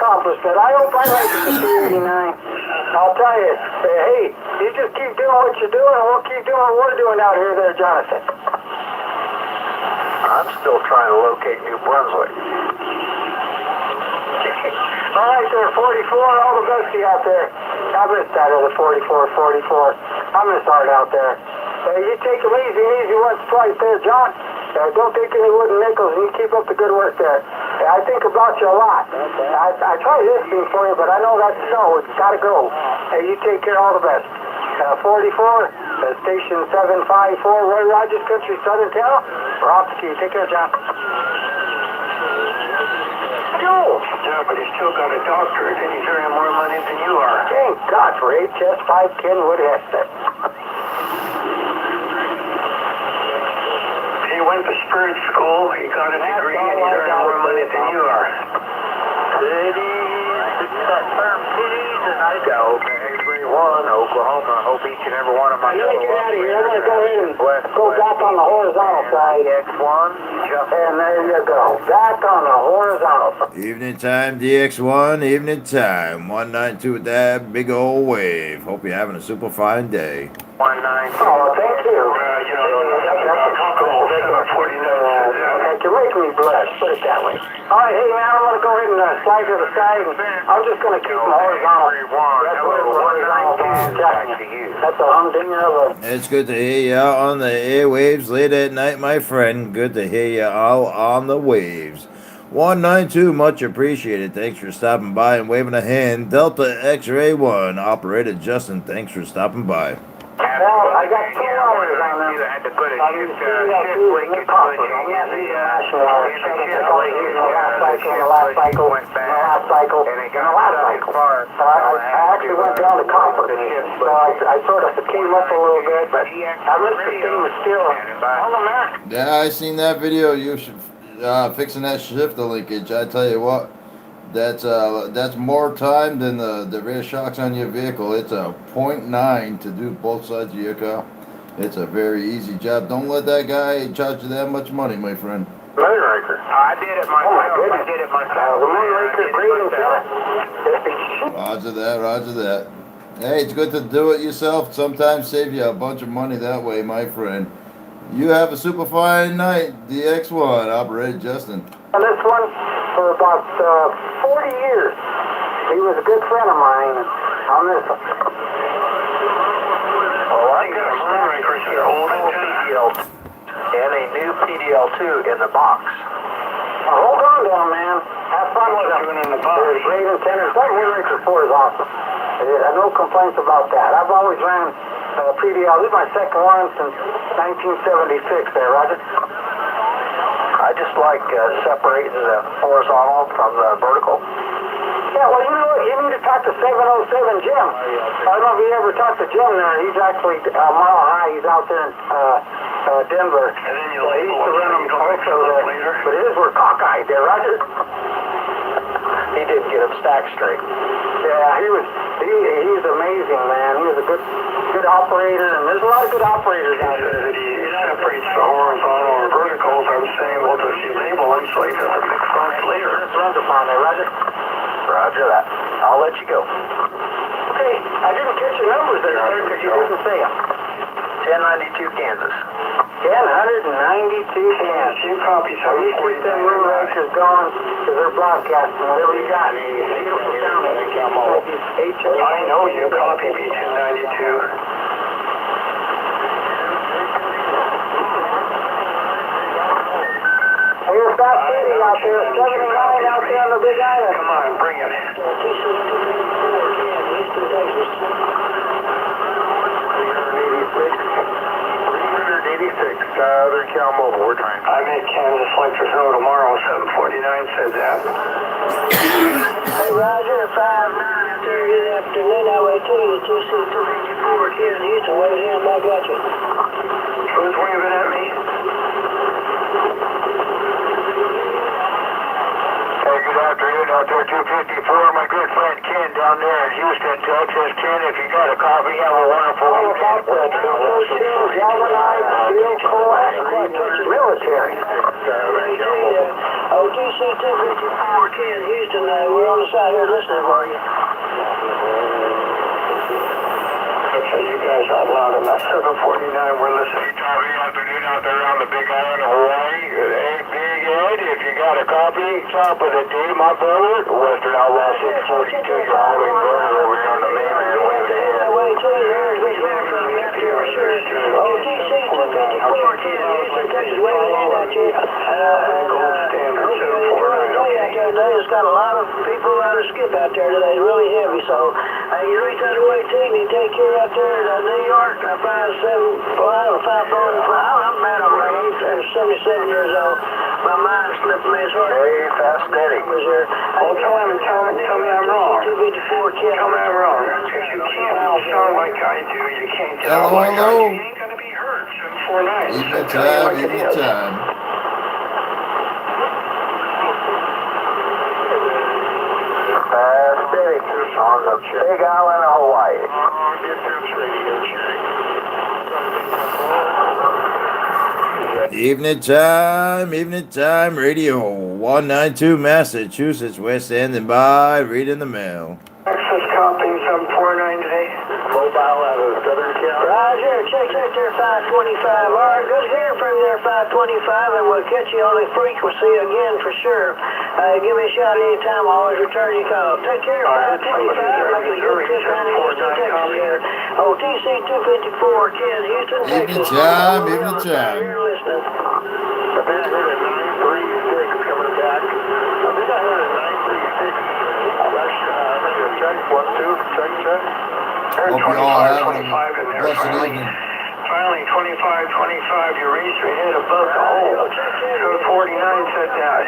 accomplished that. I hope I make it to 289. I'll tell you, hey, you just keep doing what you're doing, and we'll keep doing what we're doing out here there, Jonathan. I'm still trying to locate New Brunswick. All right there, 44, all the best to you out there. I missed that other 44. I miss Art out there. You take them easy once, twice there, John. Don't take any wooden nickels, and you keep up the good work there. I think about you a lot. I try listening for you, but I know that's so. It's got to go. You take care, all the best. 44, station 754, Roy Rogers Country, Southern Cal. We're off to you. Take care, John. Joe. Yeah, but he's still got a doctorate, and he's earning more money than you are. Thank God for HS 510 Wood Hester. He went to Spirit School, he got a degree, and he's earning more money than you are. I go, everyone, Oklahoma. Hope each and every one of my I'm going to get out of here. I'm going to go in and go back on the horizontal side. DX1, and there you go. Back on the horizontal side. Evening time, DX1, evening time. 192 with that big old wave. Hope you're having a super fine day. 192. Oh, thank you. You're making me blush, put it that way. All right, hey, man, I'm going to go ahead and slide to the side, and I'm just going to keep them horizontal. That's what it's horizontal. That's a humdinger of a... It's good to hear you out on the airwaves late at night, my friend. Good to hear you out on the waves. 192, much appreciated. Thanks for stopping by and waving a hand. Delta X-Ray 1, Operator Justin, thanks for stopping by. Well, I got 2 hours on them. I had to put a I'm shift the linkage last cycle. I actually went down to copper. So I sort of came up a little bit, but I missed the stainless steel. Yeah, I seen that video. You should fixing that shifter linkage. I tell you what, that's more time than the rear shocks on your vehicle. It's a 0.9 to do both sides of your car. It's a very easy job. Don't let that guy charge you that much money, my friend. Moonraker. I did it myself. The Moonraker green and Roger that, roger that. Hey, it's good to do it yourself. Sometimes save you a bunch of money that way, my friend. You have a super fine night, DX1, Operator Justin. On this one, for about 40 years, he was a good friend of mine on this one. Oh, I got a Moonraker here, old PDL, and a new PDL2 in the box. Hold on down, man. Have fun with them. They're great antennas. That Moonraker 4 is awesome. I have no complaints about that. I've always ran PDL. This is my second one since 1976 there, Roger. I just like separating the horizontal from the vertical. Yeah, well, you know what? You need to talk to 707 Jim. I don't know if you ever talked to Jim there. He's actually Mile High. He's out there in Denver. And then you he used to run them also later. But his were cockeyed there, Roger. He didn't get them stacked straight. Yeah, he's amazing, man. He was a good operator, and there's a lot of good operators out there. He separates the horizontal or verticals. I was saying, well, does he label them so he doesn't mix those later? It's runs upon there, Roger. Roger that. I'll let you go. Okay, I didn't catch your numbers there, sir, because you didn't say them. 1092 Kansas. 1092 Kansas. Few copies of You keep them Moonrakers going, because they're broadcasting whatever you got. Beautiful sound. I know you copy B292. We're South City out there, 79 out there on the Big Island. Come on, bring it. 386, Southern Cal Mobile, we're trying. I make Kansas Electric Snow tomorrow, 749 says that. Hey, Roger, 5-9 out there this afternoon, highway 2C284, Kansas Houston, wave hand back at you. Who's waving at me? Hey, good afternoon out there, 254. My good friend Ken down there in Houston, Texas. Ken, if you got a copy, have a wonderful About the 202 galvanized steel coax military. OTC 254, Ken, Houston, we're on the side here listening for you. Okay, you guys are loud enough. 749, we're listening. Tommy, afternoon out there on the Big Island of Hawaii. Hey, Big Ed, if you got a copy, top of the day, my brother. Western Outlaw 642, you're hollering brother over here on the mainland. Wave ahead. Way to you there, good hearing from you up here, for sure. OTC 254, Ken, Houston, Texas, way ahead at you. Gold standard, 749. Out there today, it's got a lot of people out of skip out there today, really heavy, so you reach out away to you, take care out there in New York, 575, I'm mad on my age, I'm 77 years old, my mind slipped me as hard. Hey, fast steady. Oh, tell me I'm wrong. 254, Ken. Tell me I'm wrong. If you can't sound like I do, you can't sound like I do. You ain't gonna be hurt. 749. Evening time, evening time. Fast steady. On the Big Island of Hawaii. Evening time, radio 192 Massachusetts. We're standing by, reading the mail. Access copying 749 today. Mobile out of Southern Cal. Roger, check there, 525. All right, good hearing from you there, 525, and we'll catch you on the frequency again for sure. Give me a shot anytime. I'll always return your call. Take care, 525. Make it a good trip down to Houston, Texas here. OTC 254, Ken, Houston, Texas. Evening time. You're listening. I've been here at 936 coming back. I think I heard at 936. Check, 1, 2, check. Hope you all having a blessed evening. Finally, 25, you raised your head above the hole. 749 said that.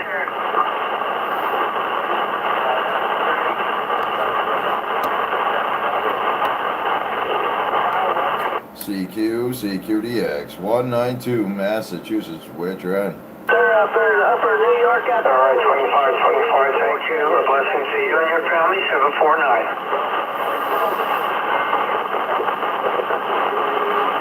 CQDX 192 Massachusetts. Where you at? They're up there in upper New York out there. All right, 25, thank you. A blessing to you and your family, 749.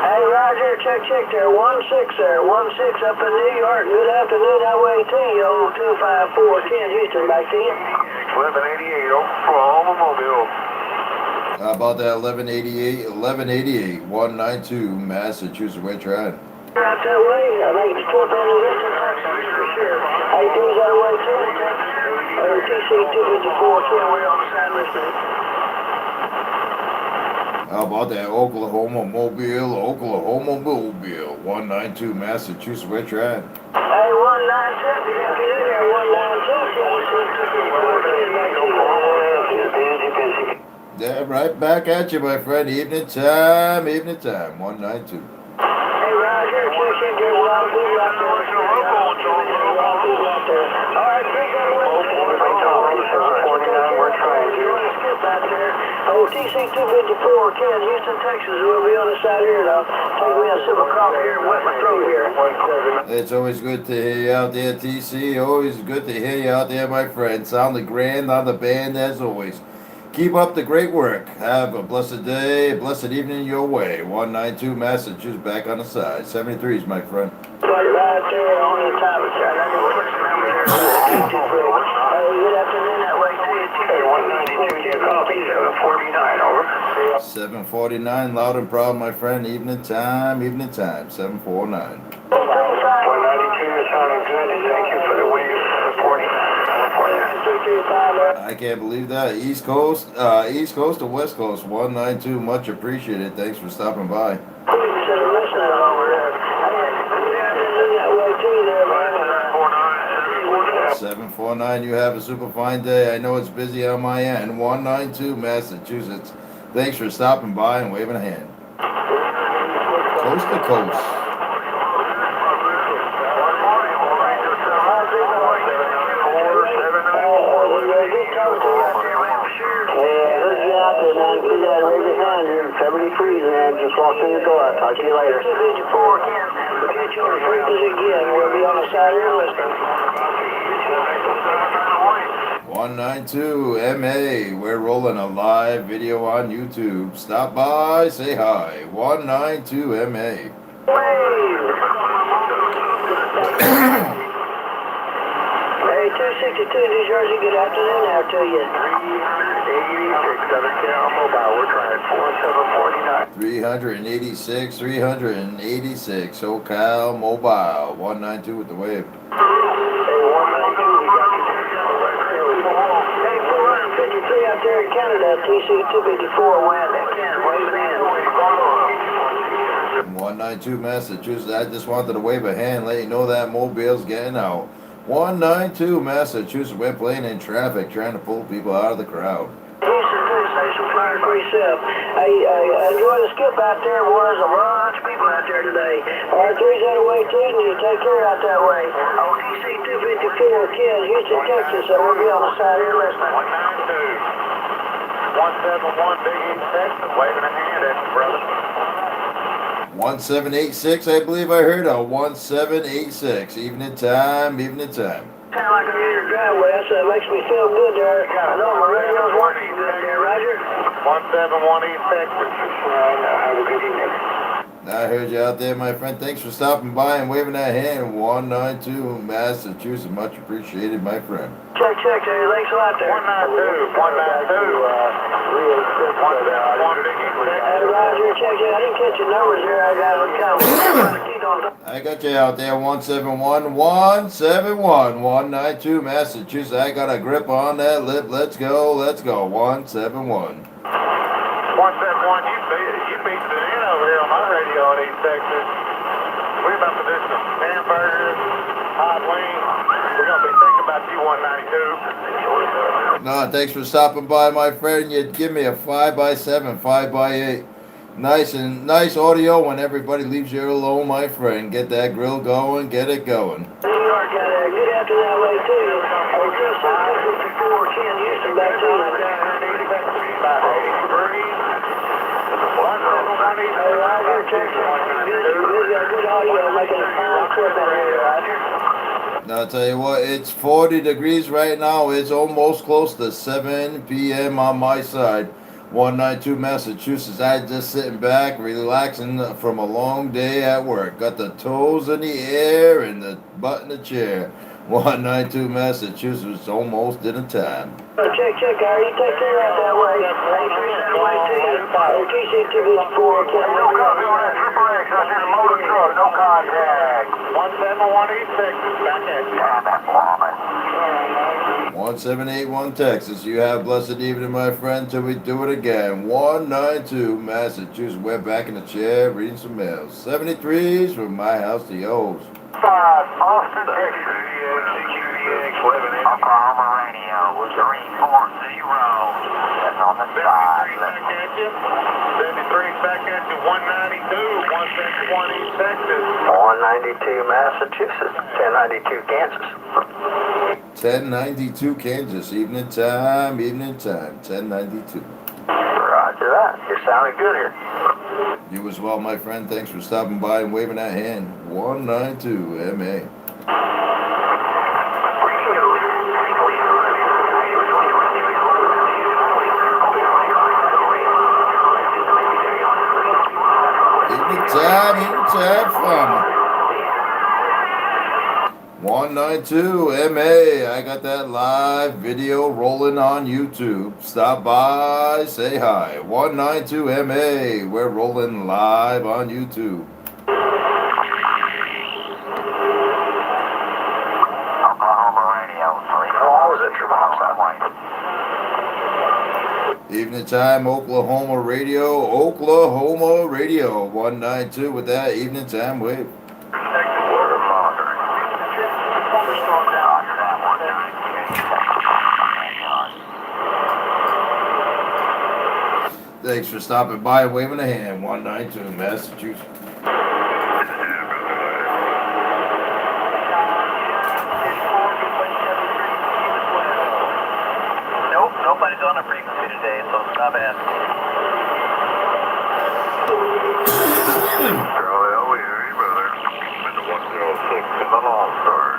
Hey, Roger, check there, 16 there, 16 up in New York. Good afternoon, that way to you, 254, Ken, Houston, back to you. 1188, Oklahoma Mobile. How about that 1188, 192 Massachusetts. Where you at? Out that way, I think it's toward the Houston, Texas, for sure. Hey, things that way too, TC 254, Ken, we're on the side listening. How about that Oklahoma Mobile, 192 Massachusetts. Where you at? Hey, 192, you have to do there, 192, Busy. Yeah, right back at you, my friend. Evening time, 192. Hey, Roger, check there, a lot of people out there. All right, take that away. 749, we're trying to. OTC 254, Ken, Houston, Texas. We'll be on the side here now. Take me a sip of coffee here and wet my throat here. It's always good to hear you out there, TC. Always good to hear you out there, my friend. Sounding grand on the band as always. Keep up the great work. Have a blessed day, a blessed evening your way. 192 Massachusetts back on the side. 73s, my friend. Right there on the top of that. I can put some numbers there. Good afternoon that way to you. Hey, 192, you copy, 749, over. 749, loud and proud, my friend. Evening time, 749. 192, you're sounding good, and thank you for the way you're supporting California. I can't believe that. East Coast to West Coast, 192. Much appreciated. Thanks for stopping by. 749, you have a super fine day. I know it's busy on my end. 192 Massachusetts. Thanks for stopping by and waving a hand. Coast to coast. Just walked in the door. I'll talk to you later. 254, Ken. We'll get you on the frequency again. We'll be on the side here listening. 192 MA. We're rolling a live video on YouTube. Stop by, say hi. 192 MA. 62 New Jersey, good afternoon out to you. 386 Southern Cal Mobile, we're trying 4749. 386, SoCal Mobile, 192 with the wave. Hey, 192, we got you there. Hey, 453 out there in Canada, TC 254, wind, waving in. 192 Massachusetts, I just wanted to wave a hand, let you know that Mobile's getting out. 192 Massachusetts, we're playing in traffic, trying to pull people out of the crowd. Houston, Police Station, Flyer 37. I enjoy the skip out there, boy. There's a bunch of people out there today. R3's that way too, and you take care out that way. OTC 254, Ken, Houston, Texas, so we'll be on the side here listening. 192. 171 Big East, Texas, waving a hand at you, brother. 1786, I believe I heard a 1786. Evening time, evening time. Sound like I'm in your driveway, so it makes me feel good there. I know my radio's working good there, Roger. 171 East Texas. Have a good evening. I heard you out there, my friend. Thanks for stopping by and waving that hand. 192 Massachusetts, much appreciated, my friend. Check, there. Thanks a lot there. 192. 171 Big East, Texas. Hey, Roger, check it. I didn't catch your numbers there. I got them coming. I got you out there, 171, 171, 192 Massachusetts. I got a grip on that lip. Let's go, 171. 171, you beat it in over here on my radio in East Texas. We're about to do some hamburgers, hot wings. We're going to be thinking about you, 192. No, thanks for stopping by, my friend. You'd give me a 5x7, 5x8. Nice audio when everybody leaves you alone, my friend. Get that grill going, get it going. New York, good after that way too. OTC 254, Ken, Houston, back to you. Hey, Roger, check good audio, making a fine trip in here, Roger. Now, I'll tell you what, it's 40 degrees right now. It's almost close to 7 p.m. on my side. 192 Massachusetts. I just sitting back, relaxing from a long day at work. Got the toes in the air and the butt in the chair. 192 Massachusetts, almost dinner time. Check, Harry. You take care out that way. Thanks for that way to you. OTC 254, Ken. No copy on that Triple X. I see the motor truck. No contact. 171 East Texas. Back at you. 1781 Texas. You have a blessed evening, my friend, till we do it again. 192 Massachusetts. We're back in the chair reading some mail. 73s from my house to yours. 5 Austin, Texas. Oklahoma radio, was 340. That's on the side. 73 back at you. 192. 171 East Texas. 192 Massachusetts, 1092 Kansas. 1092 Kansas. Evening time, 1092. Roger that. You're sounding good here. You as well, my friend. Thanks for stopping by and waving that hand. 192 MA. Anytime, farmer. 192 MA. I got that live video rolling on YouTube. Stop by, say hi. 192 MA. We're rolling live on YouTube. Oklahoma radio, 340. I was at your mom's that way. Evening time, Oklahoma radio, 192 with that evening time wave. Thanks for stopping by and waving a hand, 192 Massachusetts. Nope, nobody's on the frequency today, so it's not bad. Well, we hear you, brother. Been to 106 in the long story.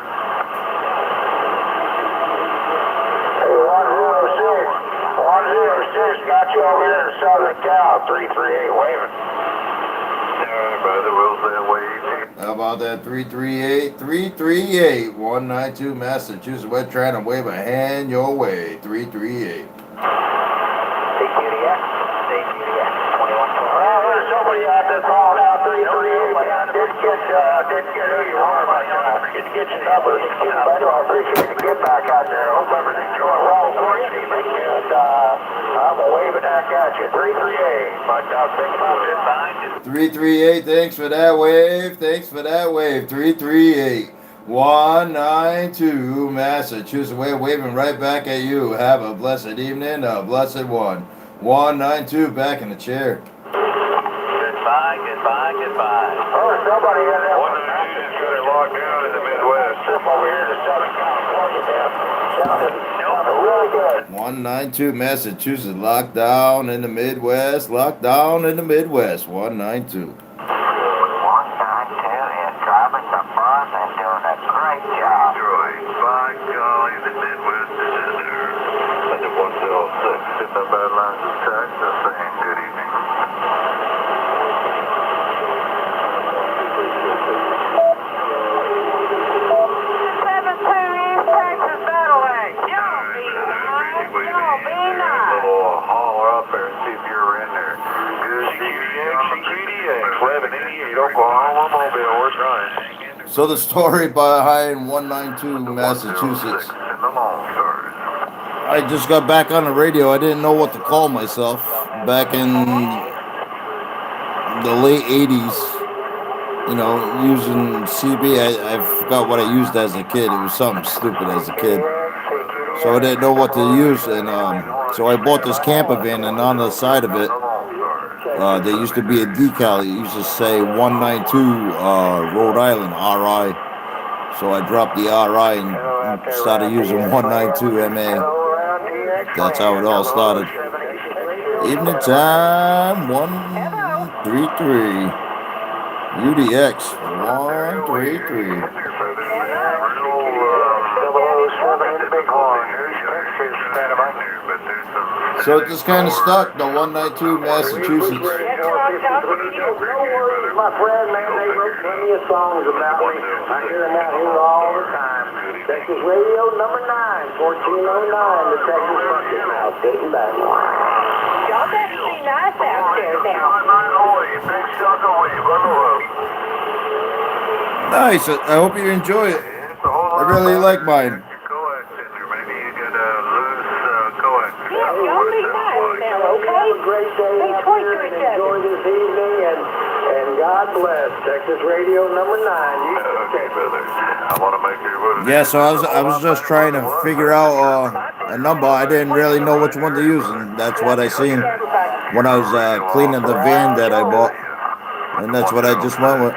Hey, 106, got you over here in Southern Cal, 338 waving. All right, brother, we'll How about that 338 192 Massachusetts? We're trying to wave a hand your way. 338. There's somebody out there calling out 338. Didn't get who you are, but I forget to get your number. I appreciate the get back out there. Hope everything's going well for you. And I'm waving back at you. 338. But think about it. 338, thanks for that wave. Thanks for that wave. 338 192 Massachusetts. We're waving right back at you. Have a blessed evening, a blessed one. 192 back in the chair. Goodbye. Oh, somebody in there. 192 just got it locked down in the Midwest. Over here to Southern California, man. Sounded really good. 192 Massachusetts, locked down in the Midwest. Locked down in the Midwest. 192. 192 is driving the bus and doing a great job. Detroit, by golly, the Midwest is in there. That's a 106. Sitting up bad lines of Texas saying good evening. Oklahoma Mobile, we're trying. So the story behind 192 Massachusetts. I just got back on the radio. I didn't know what to call myself back in the late 80s. You know, using CB. I forgot what I used as a kid. It was something stupid as a kid. So I didn't know what to use. And so I bought this camper van, and on the side of it, there used to be a decal. It used to say 192 Rhode Island, RI. So I dropped the RI and started using 192 MA. That's how it all started. Evening time, 133. UDX, 133. So it just kind of stuck, the 192 Massachusetts. No worries, my friend, man. They wrote plenty of songs about me. I hear them out here all the time. Texas Radio number 9, 1409, the Texas Bucket Mouth, getting back. Y'all better be nice out there now. Nice, I hope you enjoy it. I really like mine. Y'all be nice now, okay? Have a great day Be out sweet there to and each enjoy other. this evening, and God bless. Texas Radio number 9. Okay, brother. I want to make sure. Yeah, so I was just trying to figure out a number. I didn't really know which one to use, and that's what I seen when I was cleaning the van that I bought, and that's what I just went with.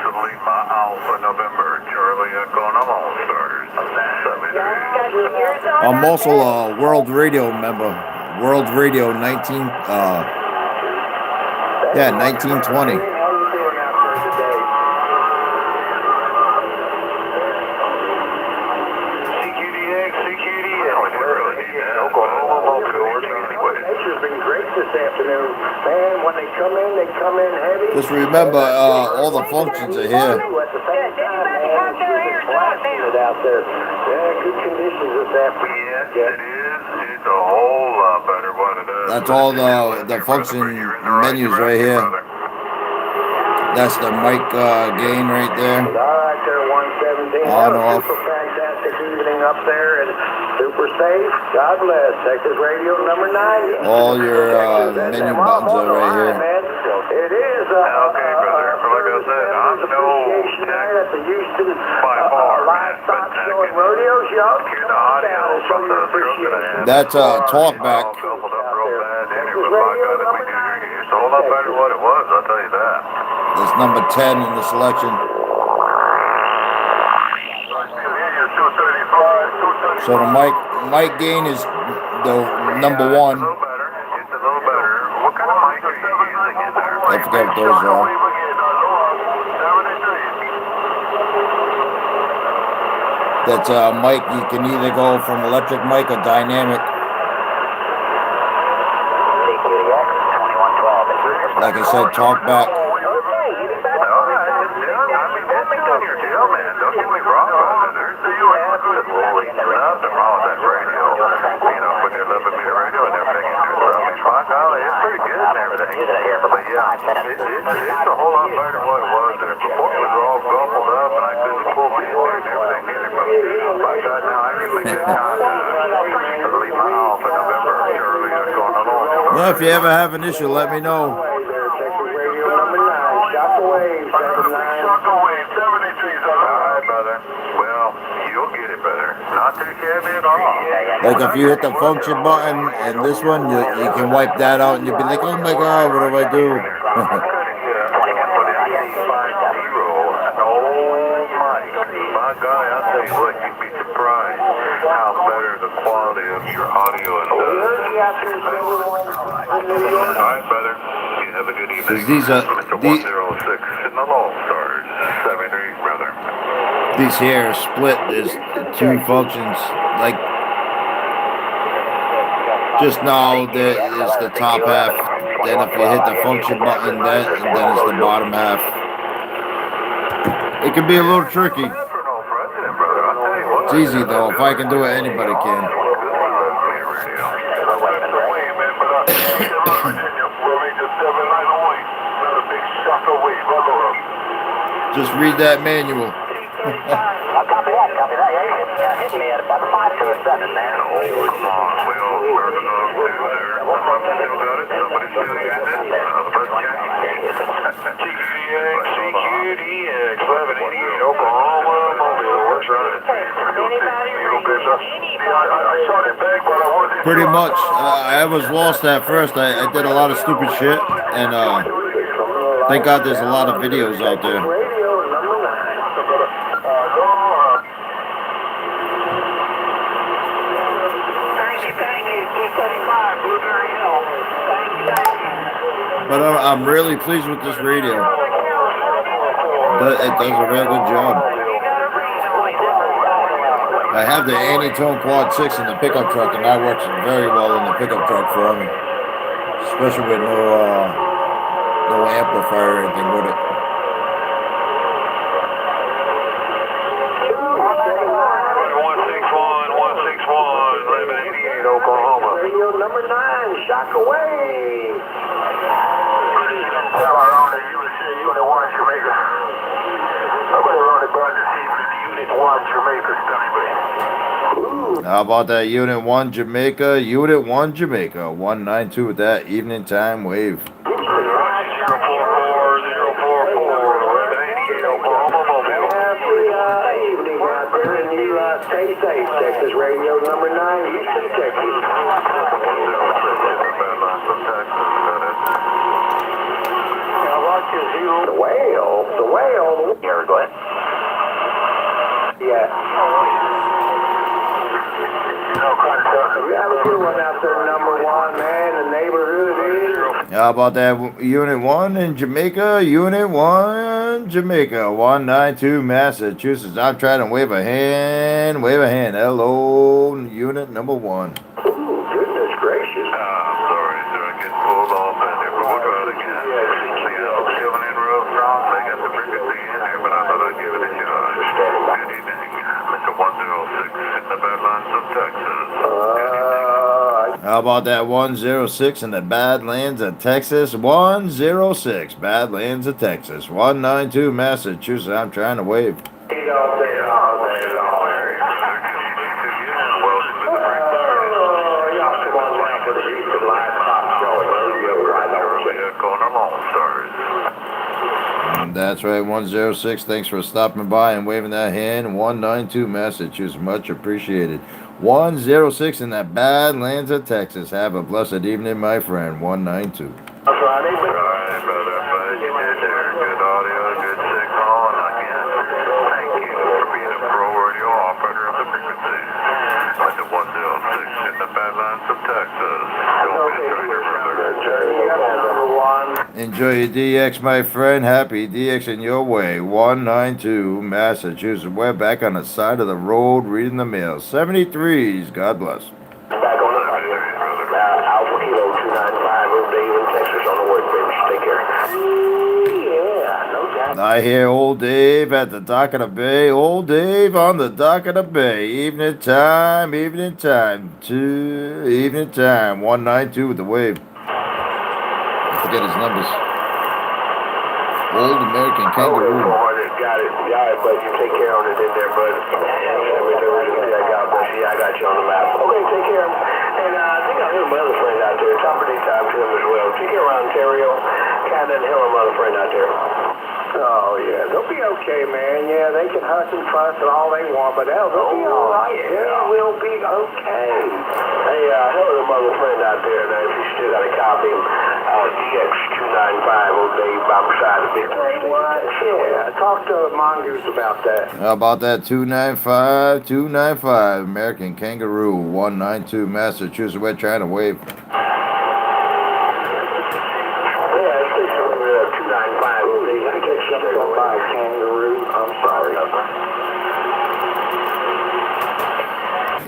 I'm also a World Radio member. World Radio 1920. Nature's been great this afternoon. Man, when they come in heavy. Just remember, all the functions are here. At the same time, man, it's blasting it out there. Yeah, good conditions this afternoon. Yes, it is. It's a whole lot better what it is. That's all the function menus right here. That's the mic gain right there. All right, there, 117. On, off. Super fantastic evening up there, and super safe. God bless. Texas Radio number 9. All your menu buttons are right here. Man. It is Okay, brother. Like I said, I'm no appreciation night at the Houston by far, livestock but show and rodeos. Y'all hear come the on audio down and show from your the appreciation. That's talkback. All coupled up real bad in here, but by God, we do hear you. It's a whole lot better than what it was, I'll tell you that. That's number 10 in the selection. So the mic gain is the number 1. It's a little better. What kind of mic are you using in there? I forget what those are. That's a mic. You can either go from electric mic or dynamic. Like I said, talkback. Okay, getting back. out there, but using it here for about 5 minutes. It's a whole lot better than what it was. And before it was all gobbled up, and I couldn't pull the cord and everything in it. But by God, now I can make that time to leave my house in November early. It's going along. Well, if you ever have an issue, let me know. Texas Radio number 9. Shockwave 79. Shockwave 73's all right, brother. Well, you'll get it better. Not too shabby at all. Like if you hit the function button and this one, you can wipe that out and you'll be like, oh my God, what do I do? My God, I'll tell you what, you'd be surprised how better the quality of your audio is. All right, brother. You have a good evening. These are Mr. 106 in the Lone Stars, 73, brother. these here are split. There's two functions. Like just now, there is the top half. Then if you hit the function button, then it's the bottom half. It can be a little tricky. It's easy though. If I can do it, anybody can. Just read that manual. Copy that. Yeah, hit me at about 5 to a 7, man. Oh, come on. We all started off there. Somebody still got it. Somebody still using it. TQDX 1188 Oklahoma Mobile. What's right? I shot it back, but I wasn't. Pretty much. I was lost at first. I did a lot of stupid shit, and thank God there's a lot of videos out there. Radio number 9. Thank you, 235 Blueberry Hill. Thank you. But I'm really pleased with this radio. It does a real good job. I have the Anytone Quad 6 in the pickup truck, and that works very well in the pickup truck for me. Especially with no amplifier or anything with it. 1188 Oklahoma. Radio number 9. Shockwave. Tell our owner Unit 1 Jamaica. Somebody wrote it down this evening. Unit 1 Jamaica, Stubby. How about that Unit 1 Jamaica? Unit 1 Jamaica. 192 with that evening time wave. 044 Oklahoma Mobile. Happy evening out there, and you stay safe. Texas Radio number 9, Houston, Texas. The whale. Here, go ahead. Yeah. You have a good one out there, number 1, man. The neighborhood is. How about that Unit 1 in Jamaica? Unit 1 Jamaica. 192 Massachusetts. I'm trying to wave a hand. Hello, Unit number 1. Ooh, goodness gracious. I'm sorry, sir. I get pulled off in there, but we'll try it again. I'm coming in real strong. They got the frequency in there, but I thought I'd give it a shot. Good evening, Mr. 106 in the Badlands of Texas. How about that 106 in the Badlands of Texas? 106 Badlands of Texas. 192 Massachusetts. I'm trying to wave. That's right, 106. Thanks for stopping by and waving that hand. 192 Massachusetts. Much appreciated. 106 in the Badlands of Texas. Have a blessed evening, my friend. 192. All right, brother. You did there. Good audio, good signal, and again, thank you for being a pro radio operator of the frequency. Like the 106 in the Badlands of Texas. Don't be a traitor, brother. Enjoy your DX, my friend. Happy DX in your way. 192 Massachusetts. We're back on the side of the road reading the mail. 73s. God bless. Back on the Alpha Kilo 295, Old Dave in Texas on the workbench. Take care. Yeah, no doubt. I hear old Dave at the dock of the bay. Old Dave on the dock of the bay. Evening time. Evening time. 192 with the wave. get his numbers. Old American Okay, Kangaroo. 400, got it. All right, bud, you take care of it in there, bud. God bless you. I got you on the map. Okay, take care. And I think I heard my other friend out there. Top of daytime to him as well. Take care around Ontario. Canada and Hill, my other friend out there. Oh, yeah. They'll be okay, man. Yeah, they can hunt and fuss and all they want, but they'll be all right. Yeah. They will be okay. Hey, hello to my other friend out there. Now, if you still got a copy, DX295 over there by beside the big what? Yeah, I talked to Mongoose about that. How about that 295 American Kangaroo 192 Massachusetts? We're trying to wave. Kangaroo. I'm sorry.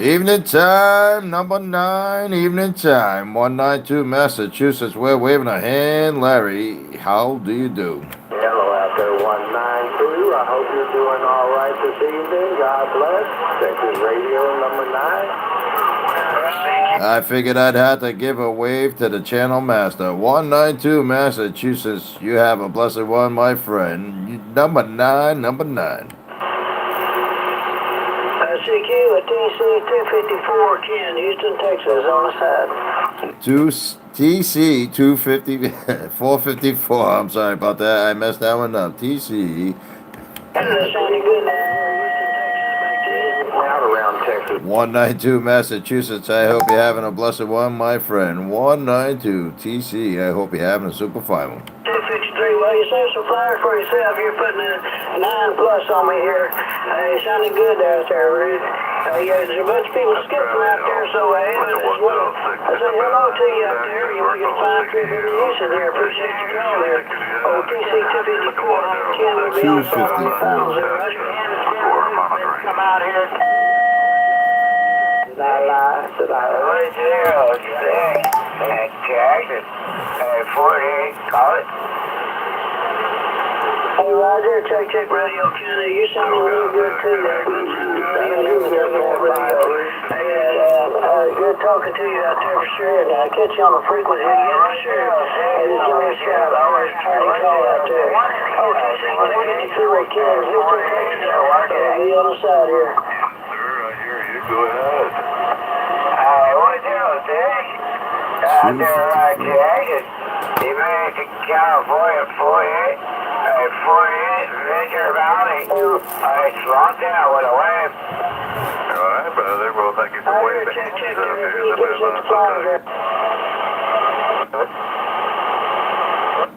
Evening time, number 9, evening time, 192 Massachusetts. We're waving a hand. Larry, how do you do? Hello out there, 192. I hope you're doing all right this evening. God bless. Texas Radio number 9. I figured I'd have to give a wave to the channel master. 192 Massachusetts, you have a blessed one, my friend. Number 9, number 9. CQ at TC 254, Ken, Houston, Texas, on the side. TC 250, 454. I'm sorry about that. I messed that one up. TC. That sounded good now. Out around Texas. 192 Massachusetts. I hope you're having a blessed one, my friend. 192 TC. I hope you're having a super fine one. 253. Well, you save some flowers for yourself. You're putting a 9 plus on me here. It sounded good out there, Red. Yeah, there's a bunch of people skipping out there, so I say hello to you out there. You want to get a fine trip in Houston here. Appreciate your call there. Oh, TC 254. Ken will be on the pounds there, right? Come out here. Did I lie? 106. And check it. 48. Call it. Hey, Roger, check radio, Kenny. You sound really good too there. Good talking to you out there for sure. And I'll catch you on the frequency again for sure. And just give me a shout. I always try to call out there. Oh, TC 154 Ken, Houston, Texas. Be on the side here. Sir, I hear you. Go ahead. What's your thing? Out there, Jack. You made it to California 48. 48, Venture Valley. Slow down with a wave. All right, brother. Well, thank you for waiting. Check there.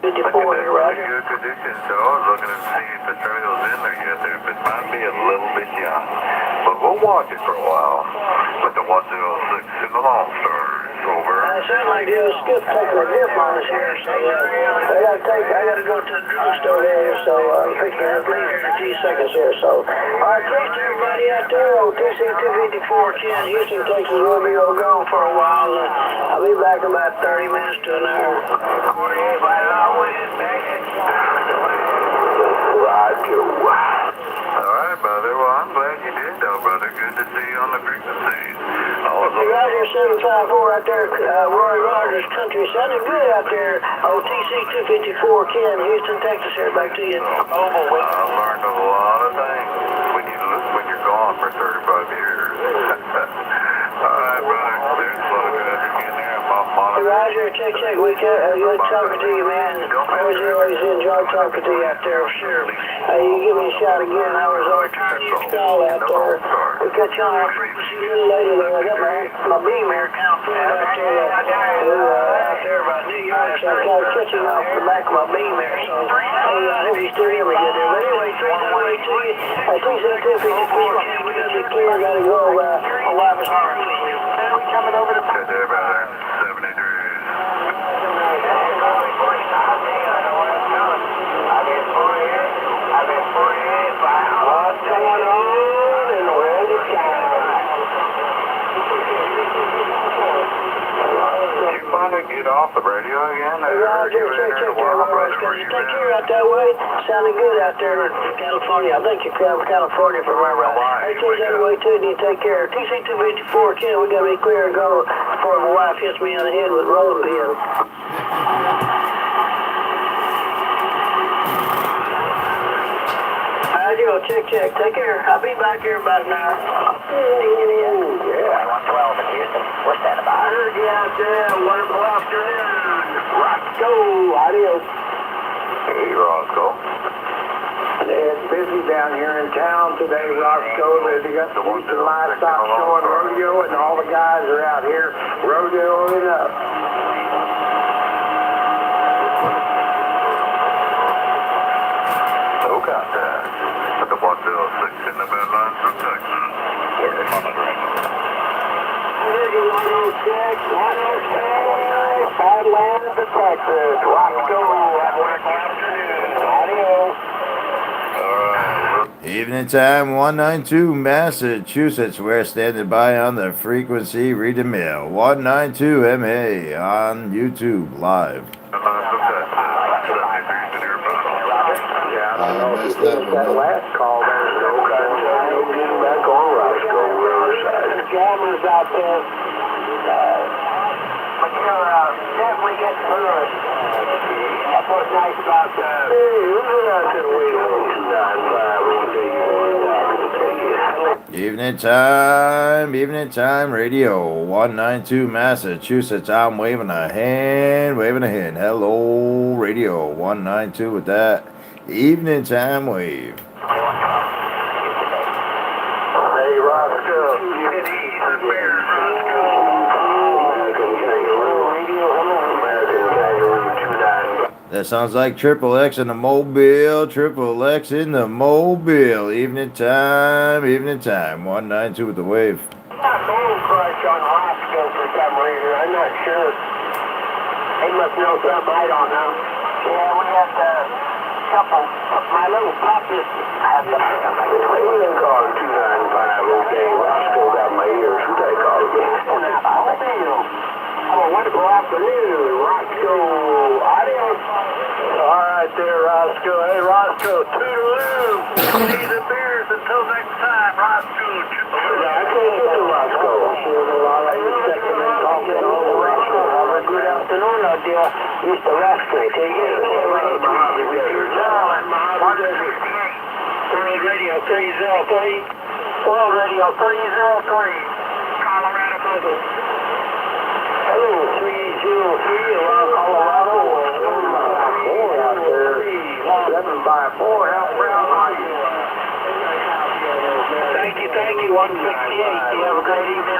54 here, Roger. Good condition, so I was looking to see if the trail's in there yet. It might be a little bit young, but we'll watch it for a while. With the 106 in the Lone Star, over. It sounds like the skip taking a dip on us here, so I gotta go to the drugstore there, so I'm picking up later in a few seconds here, so. Alright, thanks to everybody out there on TC 254 Ken, Houston, Texas. We'll be gone for a while, and I'll be back in about 30 minutes to an hour. 48 by law with it, make it. Roger. All right, brother. Well, I'm glad you did, though, brother. Good to see you on the frequency. Hey, Roger 754 out there, Roy Rogers Country. Sounded good out there. Oh, TC 254 Ken, Houston, Texas. Here, back to you. I learned a lot of things when you're gone for 35 years. All right, brother. There's a lot of guys again there. Hey, Roger, check. Good talking to you, man. Always enjoy talking to you out there, for sure. You give me a shot again. I was returning your call out there. We got you on our frequency a little later there. I got my beam here kind of full out there by New York, so I'm kind of catching off the back of my beam there. So, I hope you still hear me good there. But anyway, 3 to you. TC 254 Ken, we gotta be clear. Gotta go. My wife is hard. We coming over to. Good day, brother. 70 degrees. What's going on in the world of Canada? Did you finally get off the radio again? Roger, check there, Take care out that way. Sounding good out there in California. I think you're California for right. Hey, take that away too, and you take care. TC 254 Ken, we gotta be clear and go before my wife hits me on the head with rolling pin. Radio, check. Take care. I'll be back here about an hour. Yeah. 112 in Houston. We're standing by. I heard you out there. Wonderful afternoon. Roscoe. Adios. Hey, Roscoe. It's busy down here in town today, Roscoe. They got the Houston Livestock Show and rodeo, and all the guys are out here rodeoing up. No contact. At the 106 in the Badlands from Texas. They're monitoring. Here's 106, 106, Badlands to Texas. Roscoe. Have a wonderful afternoon. Adios. Evening time, 192 Massachusetts. We're standing by on the frequency. Read the mail. 192 MA on YouTube live. I messed that last call. There's no getting back on Roscoe. The jammers out there. But you're definitely getting through it. That's what's nice about Hey, who's out there waiting? Evening time radio. 192 Massachusetts. I'm waving a hand. Hello, radio. 192 with that evening time wave. Hey, Roscoe. That sounds like Triple X in the Mobile. Triple X in the Mobile. Evening time. 192 with the wave. got Gold Crush on Roscoe for some reason. I'm not sure. He must know something I don't know. Yeah, we had a couple. My little puppet had the. Who they call it? 295. Okay, Roscoe got my ears. Who they call it? Mobile. Have a wonderful afternoon, Roscoe. Adios. All right there, Roscoe. Hey, Roscoe, toodaloo. Cheese and beers until next time, Roscoe. I can't get to Roscoe. There's a lot of second and talking all the Roscoe. Have a good afternoon, dear Mr. Roscoe. Take care. World Radio 303. World Radio 303. Colorado Mobile. Hello, 303 around Colorado. 4 out there. 7x4. How proud are you? Thank you, 158. You have a great evening.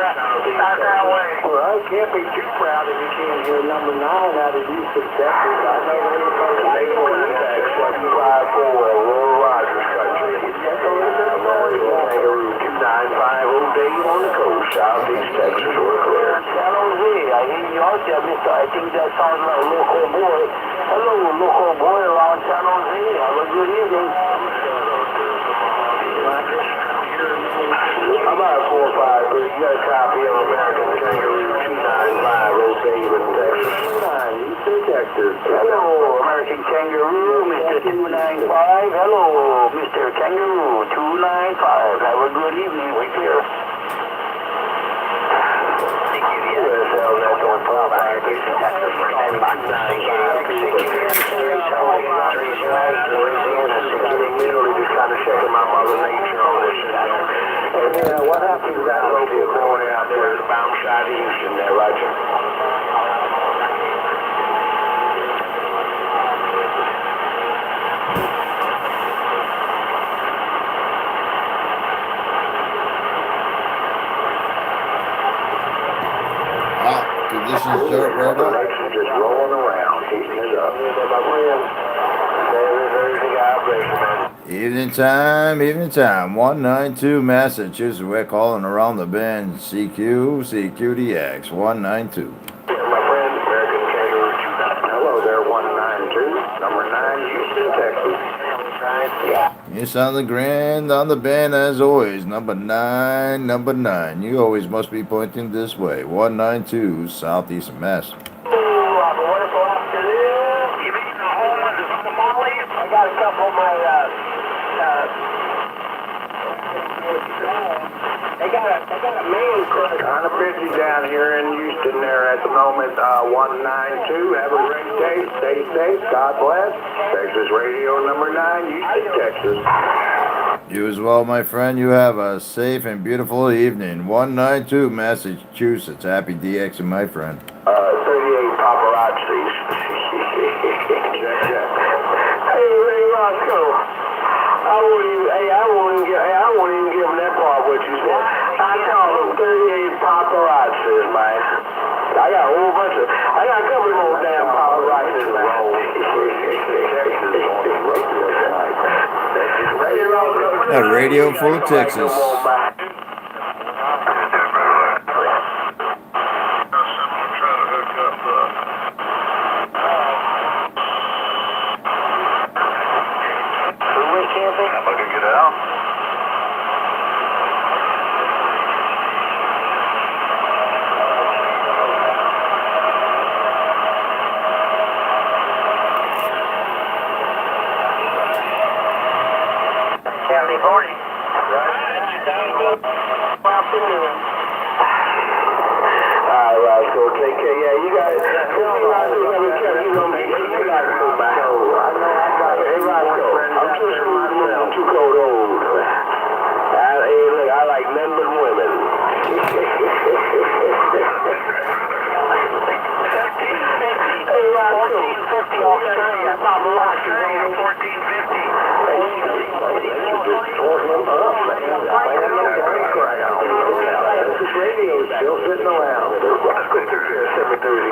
Out that way. Well, I can't be too proud if you can't hear number 9 out of Houston, Texas. I know they're supposed to make one of that. 7x4, Royal Rogers Country. Kangaroo 295 Old Dave on the coast, Southeast Texas. We're clear. San Jose, I hear you out there, mister. I think that sounds like a local boy. Hello, local boy around San Jose. Have a good evening. How about 453? You got a copy of American Kangaroo 295 Old Dave in Texas. Houston, Texas. Hello, American Kangaroo, Mr. 295. Hello, Mr. Kangaroo 295. Have a good evening. Wait here. USL net on 453. Texas, stand by. Literally just kind of checking my mother nature on this. And what happened to that local going out there to bounce side of Houston there, Roger? Conditions dirt road up. Just rolling around, heating it up. Evening time, 192 Massachusetts. We're calling around the bend. CQDX 192. My friend, American Kangaroo 295. Hello there, 192. Number 9, Houston, Texas. You sound the grand on the band as always. Number 9. You always must be pointing this way. 192 Southeast Mass. Have a wonderful afternoon. You mean the home of the tamales? I got a couple of my, They got a man crush. Kind of busy down here in Houston there at the moment. 192. Have a great day. Stay safe. God bless. Texas Radio number 9, Houston, Texas. You as well, my friend. You have a safe and beautiful evening. 192 Massachusetts. Happy DX, my friend. 38 paparazzis. Hey, Ray Roscoe. I won't even give him that part what you said. I call them 38 paparazzis, man. I got a whole bunch of, I got a couple of those damn paparazzis, man. A radio full of Texas.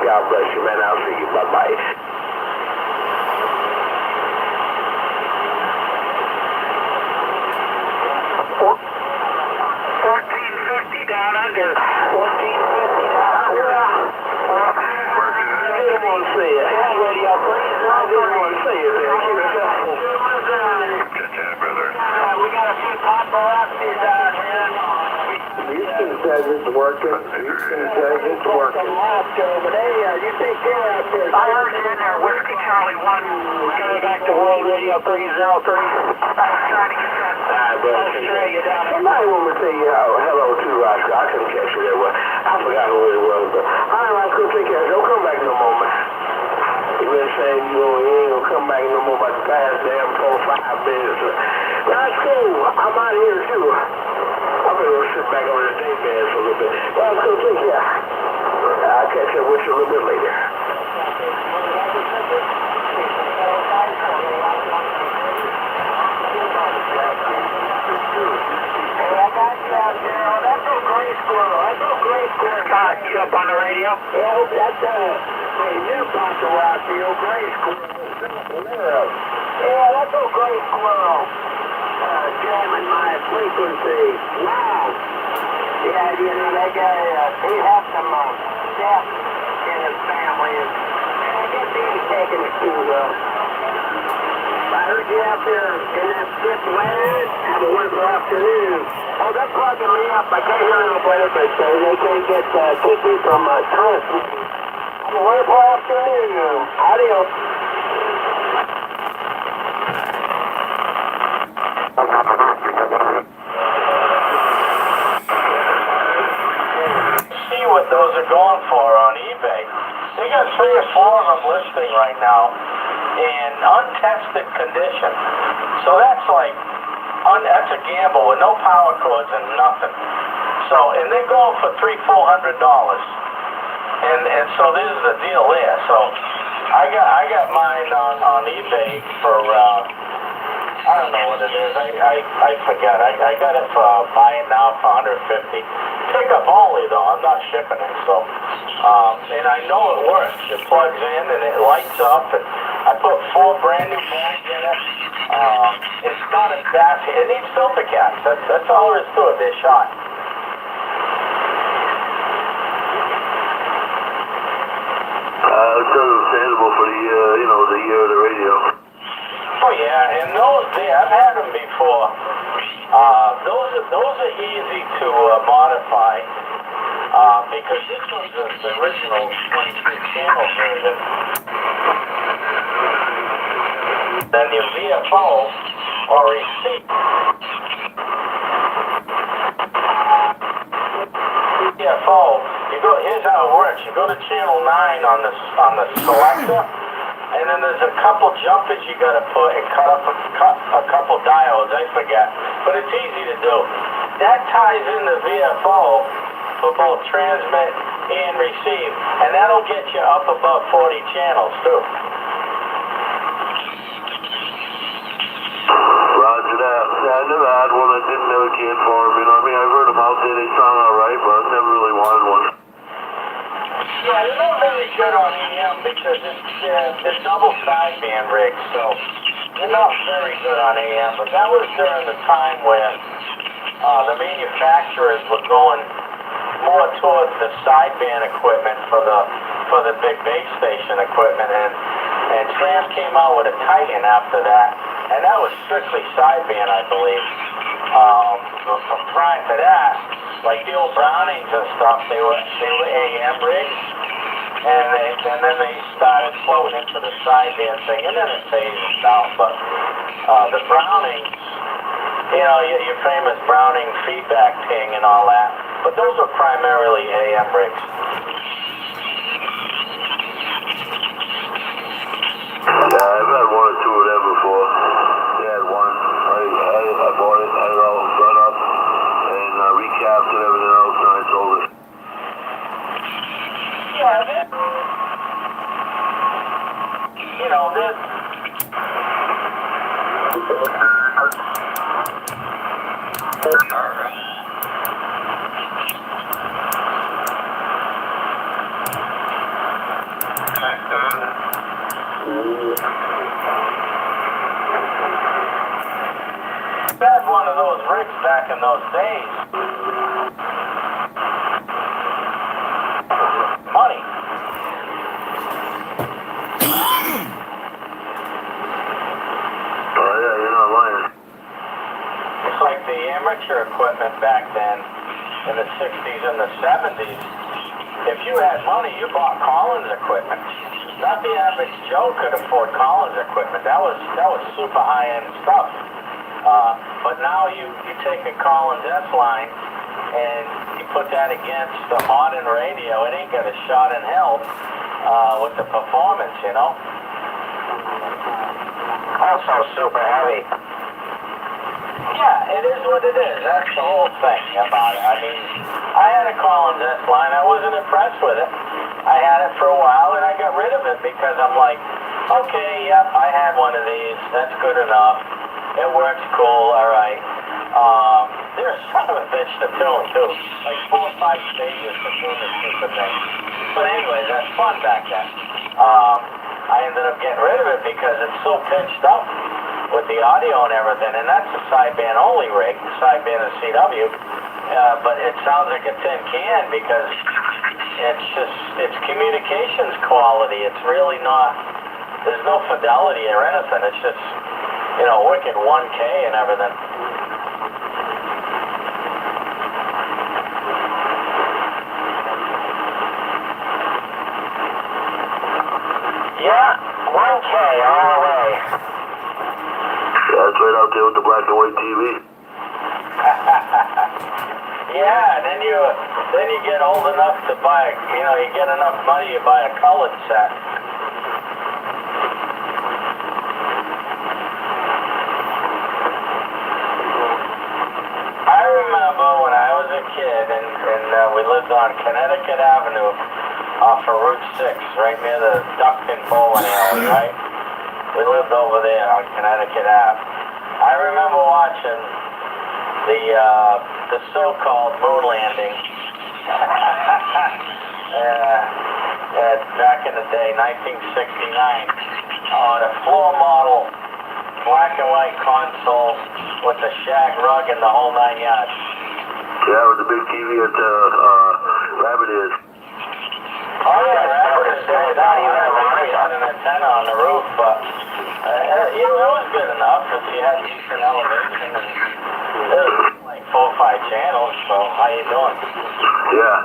God bless you, man. I'll see you. Bye-bye. 1450 down under. 1450 down under. I didn't want to see it. Radio, please. I didn't want to see it there. Keep it going. We got a few paparazzis out here. Houston says it's working. Houston says it's working. But hey, you take care out there. I heard you in there, Whiskey Charlie 1. Coming back to World Radio 303. I was trying to get that Australia down there. Somebody want me to say hello to Roscoe. I couldn't catch you there. Well, I forgot who it was. But all right, Roscoe, take care. Don't come back no more, man. You been saying you ain't gonna come back no more about the past damn 4-5 minutes. Roscoe, I'm out of here too. I'm gonna go sit back over the day bed for a little bit. Roscoe, take care. I'll catch up with you a little bit later. You up on the radio? Yeah, that's new paparazzi, old gray squirrel. Yeah, that's old gray squirrel. Jamming my frequency. Wow. Yeah, you know, that guy, he has some death in his family. I guess he's taking it too, though. I heard you out there in that fifth weather. Have a wonderful afternoon. Oh, they're plugging me up. I can't hear no better, but they can't get Tiki from Thompson. Have a wonderful afternoon. Adios. See what those are going for on eBay. They got 3 or 4 of them listing right now in untested condition. So that's like, that's a gamble with no power cords and nothing. So, and they're going for $300-400. And so this is the deal there. So I got mine on eBay for, I don't know what it is. I forget. I got it for buying now for $150. Pickup only though. I'm not shipping it. So, and I know it works. It plugs in and it lights up. And I put 4 brand new bags in it. It's not a battery. It needs filter caps. That's all there is to it. They're shot. It's understandable for the, the year of the radio. Oh yeah, and those there, I've had them before. Those are easy to modify because this one's the original 26 channel version. Then your VFO or receipt. VFO, you go. Here's how it works. You go to channel 9 on the selector, and then there's a couple jumpers you got to put and cut a couple diodes. I forget, but it's easy to do. That ties in the VFO for both transmit and receive, and that'll get you up above 40 channels too. Roger that. Yeah, I never had one. I didn't never cared for them. You know what I mean? I've heard them out there. They sound alright, but I've never really wanted one. Yeah, they're not very good on AM because it's double sideband rigs, so they're not very good on AM. But that was during the time when the manufacturers were going more towards the sideband equipment for the big base station equipment, and Tram came out with a Titan after that, and that was strictly sideband, I believe. Prior to that, like the old Brownings and stuff, they were AM rigs, and then they started floating into the sideband thing, and then it phases down. But the Brownings, you know, your famous Browning feedback ping and all that, but those are primarily AM rigs. Yeah, I've had one or two of them before. They had one. I bought it, had it all done up, and recapped and everything else, and I sold it. Yeah, you know, had one of those rigs back in those days. Money. Oh yeah, you're not lying. It's like the amateur equipment back then in the 60s and the 70s. If you had money, you bought Collins equipment. Not the average Joe could afford Collins equipment. That was super high-end stuff. But now you take a Collins S-line and you put that against the modern radio, it ain't got a shot in hell with the performance, you know? Also super heavy. Yeah, it is what it is. That's the whole thing about it. I mean, I had a Collins S-line. I wasn't impressed with it. I had it for a while and I got rid of it because I'm like, okay, yep, I had one of these. That's good enough. It works cool, alright. They're a son of a bitch to tune, too. Like 4 or 5 stages to tune this stupid thing. But anyway, that's fun back then. I ended up getting rid of it because it's so pinched up with the audio and everything, and that's a sideband only rig, sideband and CW. But it sounds like a tin can because it's communications quality. It's really not, there's no fidelity or anything. It's just, you know, wicked 1K and everything. Yeah, 1K all the way. Yeah, it's right out there with the black and white TV. Yeah, and then you get old enough to buy, you know, you get enough money, you buy a colored set. I remember when I was a kid and we lived on Connecticut Avenue off of Route 6, right near the Duckpin Bowling Alley, right? We lived over there on Connecticut Ave. I remember watching the so-called moon landing. Back in the day, 1969, on a floor model black and white console with the shag rug and the whole 9 yards. Yeah, with the big TV at Rabbit Ears. Oh yeah, Rabbit Ears. We had an antenna on the roof, but you know, it was good enough because you had decent elevation and it was like 4 or 5 channels. So how you doing? Yeah,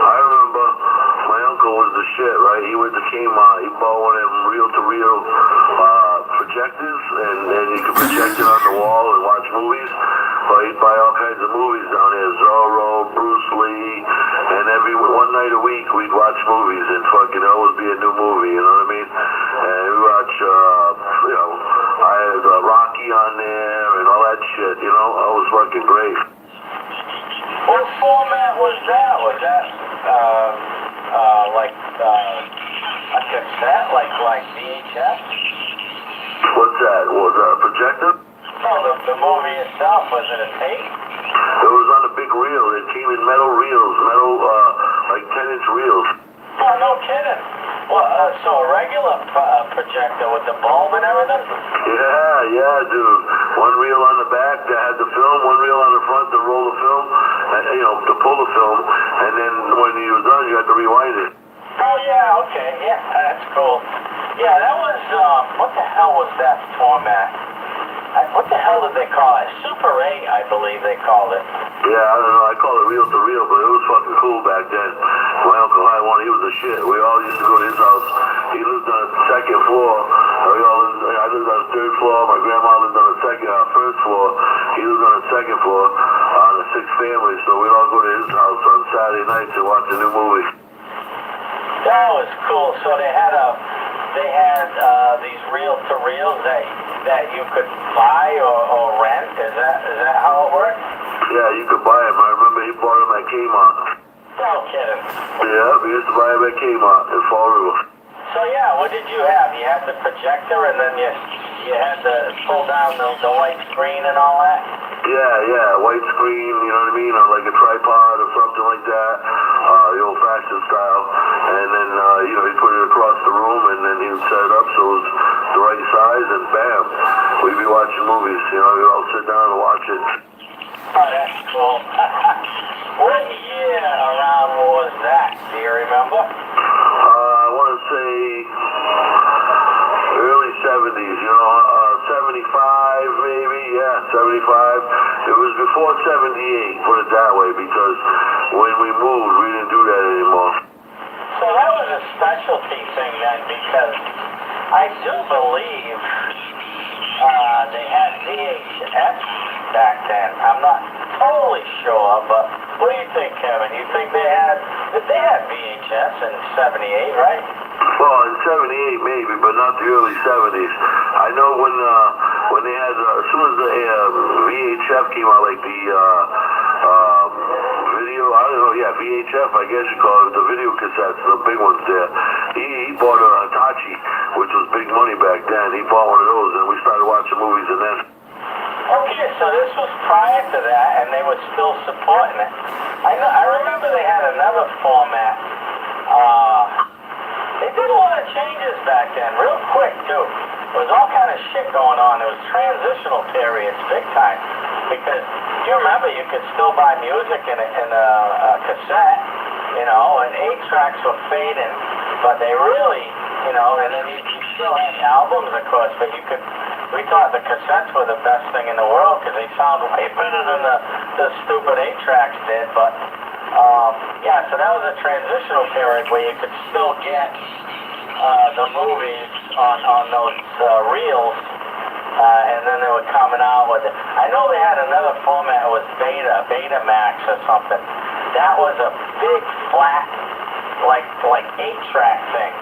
I remember my uncle was the shit, right? He went to Kmart, he bought one of them reel-to-reel projectors, and then you could project it on the wall and watch movies. But he'd buy all kinds of movies down there, Zorro, Bruce Lee, and night a week we'd watch movies and fucking always be a new movie, you know what I mean? And we watch, you know, I had Rocky on there and all that shit, you know? That was fucking great. What format was that? Was that, like, a cassette, like VHS? What's that? Was that a projector? No, the movie itself, was it a tape? It was on a big reel. It came in metal reels, like 10-inch reels. Oh, no kidding. Well, so a regular projector with the bulb and everything? Yeah, dude. One reel on the back that had the film, one reel on the front to roll the film, and, you know, to pull the film, and then when you were done, you had to rewind it. Oh, yeah, okay. Yeah, that's cool. Yeah, that was, what the hell was that format? What the hell did they call it? Super 8, I believe they called it. Yeah, I don't know. I call it reel to reel, but it was fucking cool back then. My uncle had one. He was a shit. We all used to go to his house. He lived on the second floor. I lived on the third floor. My grandma lived on the first floor. He lived on the second floor on the sixth family. So we'd all go to his house on Saturday nights and watch a new movie. That was cool. So they had these reel to reels that you could buy or rent. Is that how it worked? Yeah, you could buy them. I remember he bought them at Kmart. No kidding. Yeah, we used to buy them at Kmart in Fall River. So yeah, what did you have? You had the projector and then you had to pull down the white screen and all that? Yeah, white screen, you know what I mean, on like a tripod or something like that, the old-fashioned style. And then, you know, he'd put it across the room and then he would set it up so it was the right size and bam, we'd be watching movies, you know, we'd all sit down and watch it. Oh, that's cool. What year around was that? Do you remember? I want to say early 70s, you know, 75 maybe, yeah, 75. It was before 78, put it that way, because when we moved, we didn't do that anymore. So that was a specialty thing then, because I do believe they had VHS back then. I'm not totally sure, but what do you think, Kevin? You think they had VHS in 78, right? Well, in 78 maybe, but not the early 70s. I know when they had, as soon as the VHF came out, like the video, I don't know, yeah, VHF, I guess you call it, the video cassettes, the big ones there. He bought a Hitachi, which was big money back then. He bought one of those, and we started watching movies and then. Okay, so this was prior to that, and they were still supporting it. I remember they had another format. They did a lot of changes back then, real quick too. There was all kind of shit going on. There was transitional periods, big time. Because you remember, you could still buy music in a cassette, you know, and 8-tracks were fading, but they really, you know, and then you still had albums, of course, but we thought the cassettes were the best thing in the world because they sound way better than the stupid 8-tracks did, but yeah, so that was a transitional period where you could still get the movies on those reels, and then they were coming out with it. I know they had another format, it was Betamax or something. That was a big flat, like 8-track thing,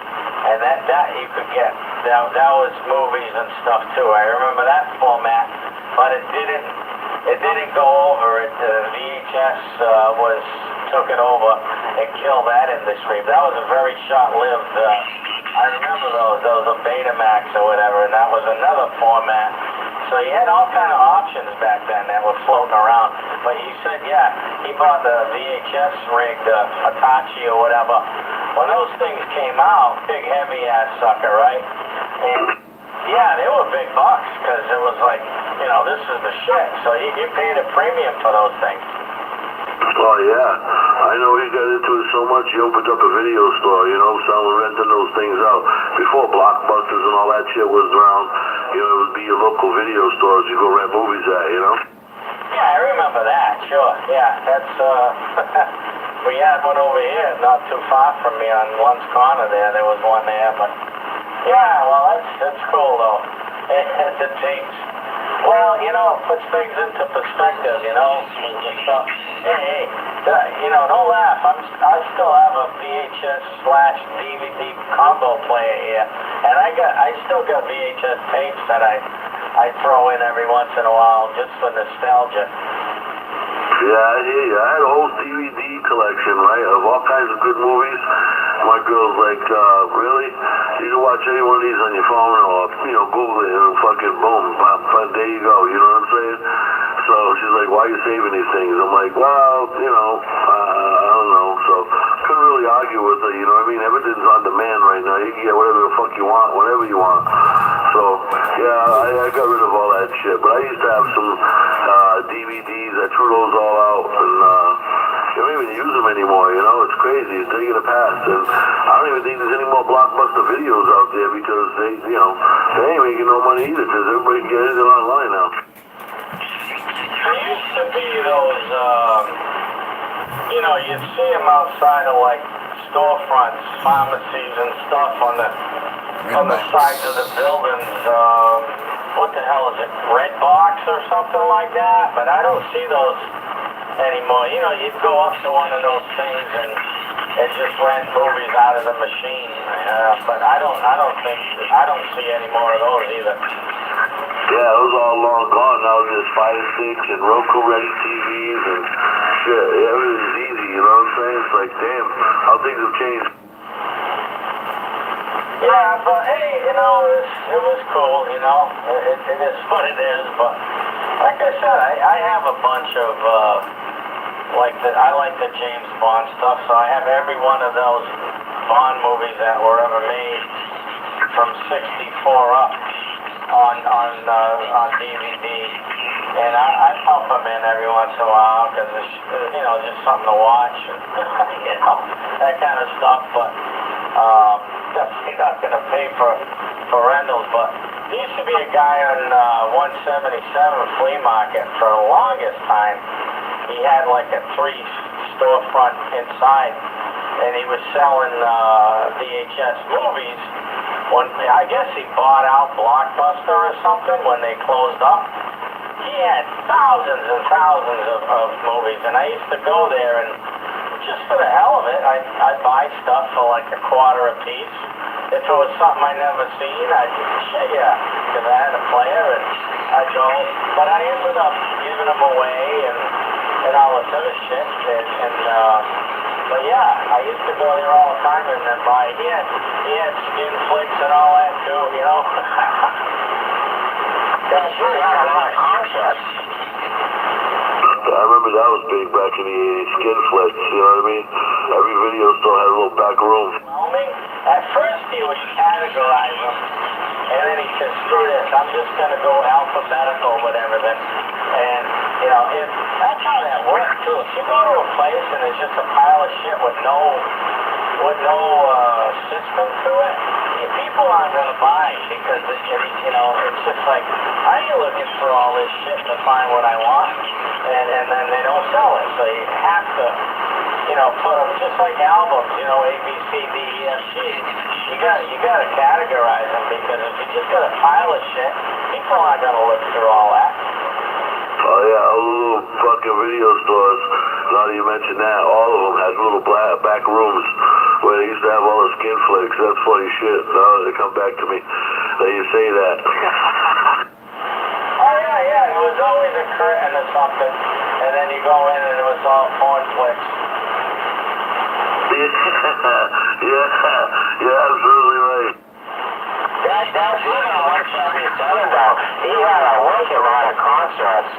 and that you could get. That was movies and stuff too. I remember that format, but it didn't go over. The VHS took it over and killed that industry. That was a very short-lived. I remember those were Betamax or whatever, and that was another format. So you had all kind of options back then that were floating around. But you said, yeah, he bought the VHS rig, the Hitachi or whatever. When those things came out, big heavy-ass sucker, right? And yeah, they were big bucks because it was like, you know, this is the shit. So you paid a premium for those things. Oh yeah, I know he got into it so much he opened up a video store, you know, renting those things out. Before Blockbusters and all that shit was around, you know, it would be your local video stores you go rent movies at, you know? Yeah, I remember that, sure. Yeah, that's, we had one over here not too far from me on one's corner there was one there, but yeah, well, that's cool though. The tapes. Well, you know, it puts things into perspective, you know. Hey, you know, don't laugh. I still have a VHS/DVD combo player here, and I still got VHS tapes that I throw in every once in a while just for nostalgia. Yeah, I hear you. I had a whole DVD collection, right, of all kinds of good movies. My girl's like, really? You can watch any one of these on your phone or, you know, Google it and fucking boom, there you go, you know what I'm saying? So she's like, why are you saving these things? I'm like, well, you know, I don't know. So couldn't really argue with her, you know what I mean? Everything's on demand right now. You can get whatever the fuck you want, whenever you want. So, yeah, I got rid of all that shit. But I used to have some DVDs. I threw those all out, and you don't even use them anymore, you know? It's crazy. It's taking a pass. And I don't even think there's any more Blockbuster videos out there because they, you know, they ain't making no money either because everybody can get it online now. There used to be those, you know, you'd see them outside of like storefronts, pharmacies and stuff on the sides of the buildings. What the hell is it? Red Box or something like that? But I don't see those anymore. You know, you'd go up to one of those things and just rent movies out of the machine. But I don't see any more of those either. Yeah, those are all long gone now. There's Fire Sticks and Roku Ready TVs and shit. Everything's easy, you know what I'm saying? It's like, damn, how things have changed. Yeah, but hey, you know, it was cool, you know. It is what it is, but like I said, I have a bunch of, I like the James Bond stuff, so I have every one of those Bond movies that were ever made from 64 up on DVD. And I pump them in every once in a while because it's, you know, just something to watch, you know, that kind of stuff, but definitely not going to pay for rentals. But there used to be a guy on 177 Flea Market for the longest time. He had like a 3-storefront inside, and he was selling VHS movies. I guess he bought out Blockbuster or something when they closed up. He had thousands and thousands of movies, and I used to go there and just for the hell of it, I'd buy stuff for like $0.25 a piece. If it was something I never seen, I'd shit, yeah, because I had a player and I'd go. But I ended up giving them away and all this other shit. But yeah, I used to go there all the time and then buy. He had skin flicks and all that too, you know. Gosh, he had a lot of concepts. I remember that was big back in the 80s, skin flicks, you know what I mean? Every video still had a little back room. At first he would categorize them, and then he said, screw this, I'm just going to go alphabetical with everything. And, you know, that's how that works, too. If you go to a place and there's just a pile of shit with no system to it, people aren't going to buy because, you know, it's just like, I ain't looking for all this shit to find what I want, and then they don't sell it. So you have to, you know, put them just like albums, you know, A, B, C, D, E, F, G. You got to categorize them because if you just got a pile of shit, people aren't going to look through all that. Oh yeah, all the little fucking video stores, now that you mention that, all of them had little back rooms where they used to have all the skin flicks. That's funny shit. Now they come back to me that you say that. Oh yeah, it was always a curtain or something, and then you go in and it was all porn flicks. Yeah, absolutely right. That's even on 177 though. He had a wicked lot of concerts.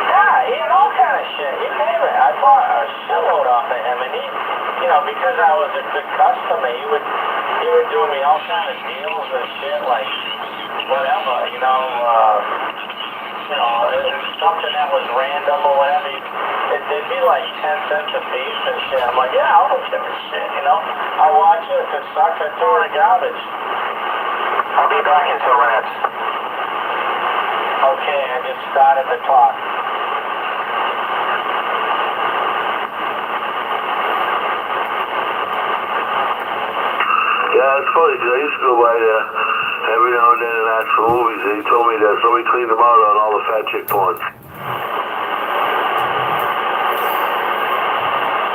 Yeah, he had all kind of shit. You name it. I bought a shitload off of him, and he, you know, because I was a good customer, he would do me all kind of deals and shit, like whatever, you know, something that was random or whatever. It'd be like 10 cents a piece and shit. I'm like, yeah, I don't give a shit, you know. I watch it. If it sucks, I throw it in the garbage. I'll be back in 2 minutes. Okay, I just started the clock. Yeah, it's funny because I used to go by there every now and then and ask for movies. And he told me that somebody cleaned them out on all the fat chick porn.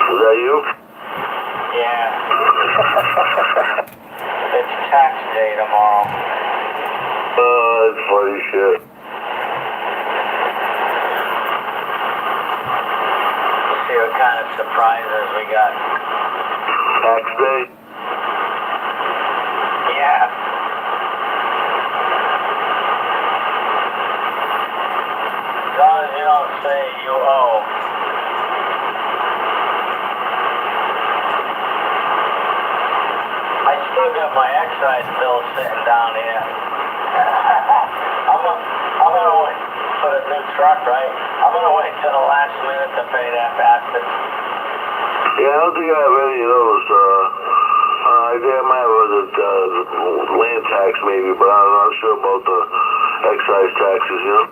Is that you? Yeah. It's tax day tomorrow. That's funny shit. See what kind of surprises we got. Tax day? Yeah. As long as you don't say you owe. I still got my excise bill sitting down here. I'm gonna wait for the new truck, right? I'm gonna wait till the last minute to pay that bastard. Yeah, I don't think I have any of those. I think I might have the land tax maybe, but I'm not sure about the excise taxes, you know?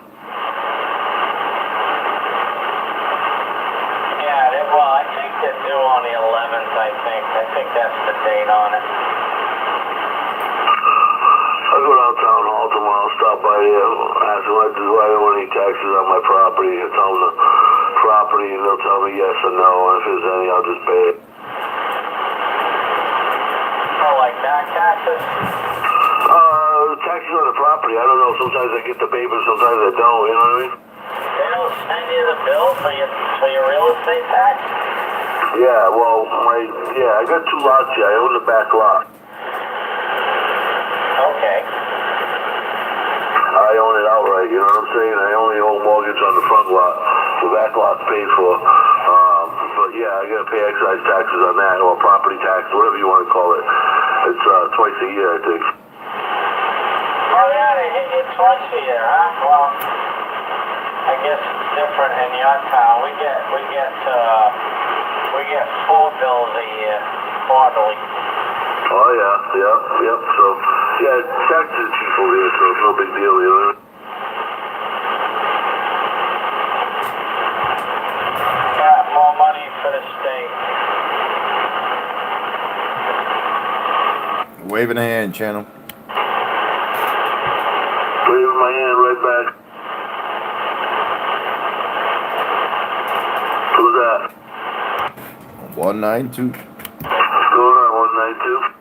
Yeah, well, I think they're due on the 11th, I think. I think that's the date on it. I'll go down town hall tomorrow, stop by there, ask them why I owe any taxes on my property, and tell them the property, and they'll tell me yes or no, and if there's any, I'll just pay it. Oh, like back taxes? Taxes on the property, I don't know, sometimes I get the paper, sometimes I don't, you know what I mean? They don't send you the bill for your real estate tax? Yeah, well, I got 2 lots here, I own the back lot. Okay. I own it outright, you know what I'm saying? I only own mortgage on the front lot. The back lot's paid for. But yeah, I gotta pay excise taxes on that, or property tax, whatever you want to call it. It's twice a year, I think. Oh yeah, they hit you twice a year, huh? Well, I guess it's different in your town. We get full bills a year, quarterly. Oh yeah, yep. So yeah, taxes are cheap over here, so it's no big deal, you know. Got more money for the state. Waving a hand, channel. Waving my hand right back. Who's that? 192. What's going on, 192?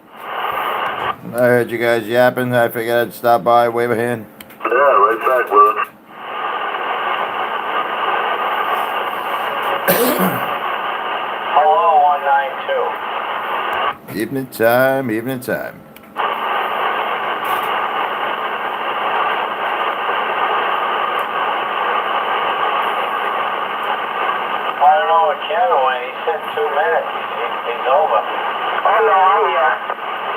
I heard you guys yapping. I figured I'd stop by, wave a hand. Yeah, right back, brother. Hello, 192. Evening time, evening time. I don't know what Kevin went. He said 2 minutes. He's over. Oh, no, I'm here.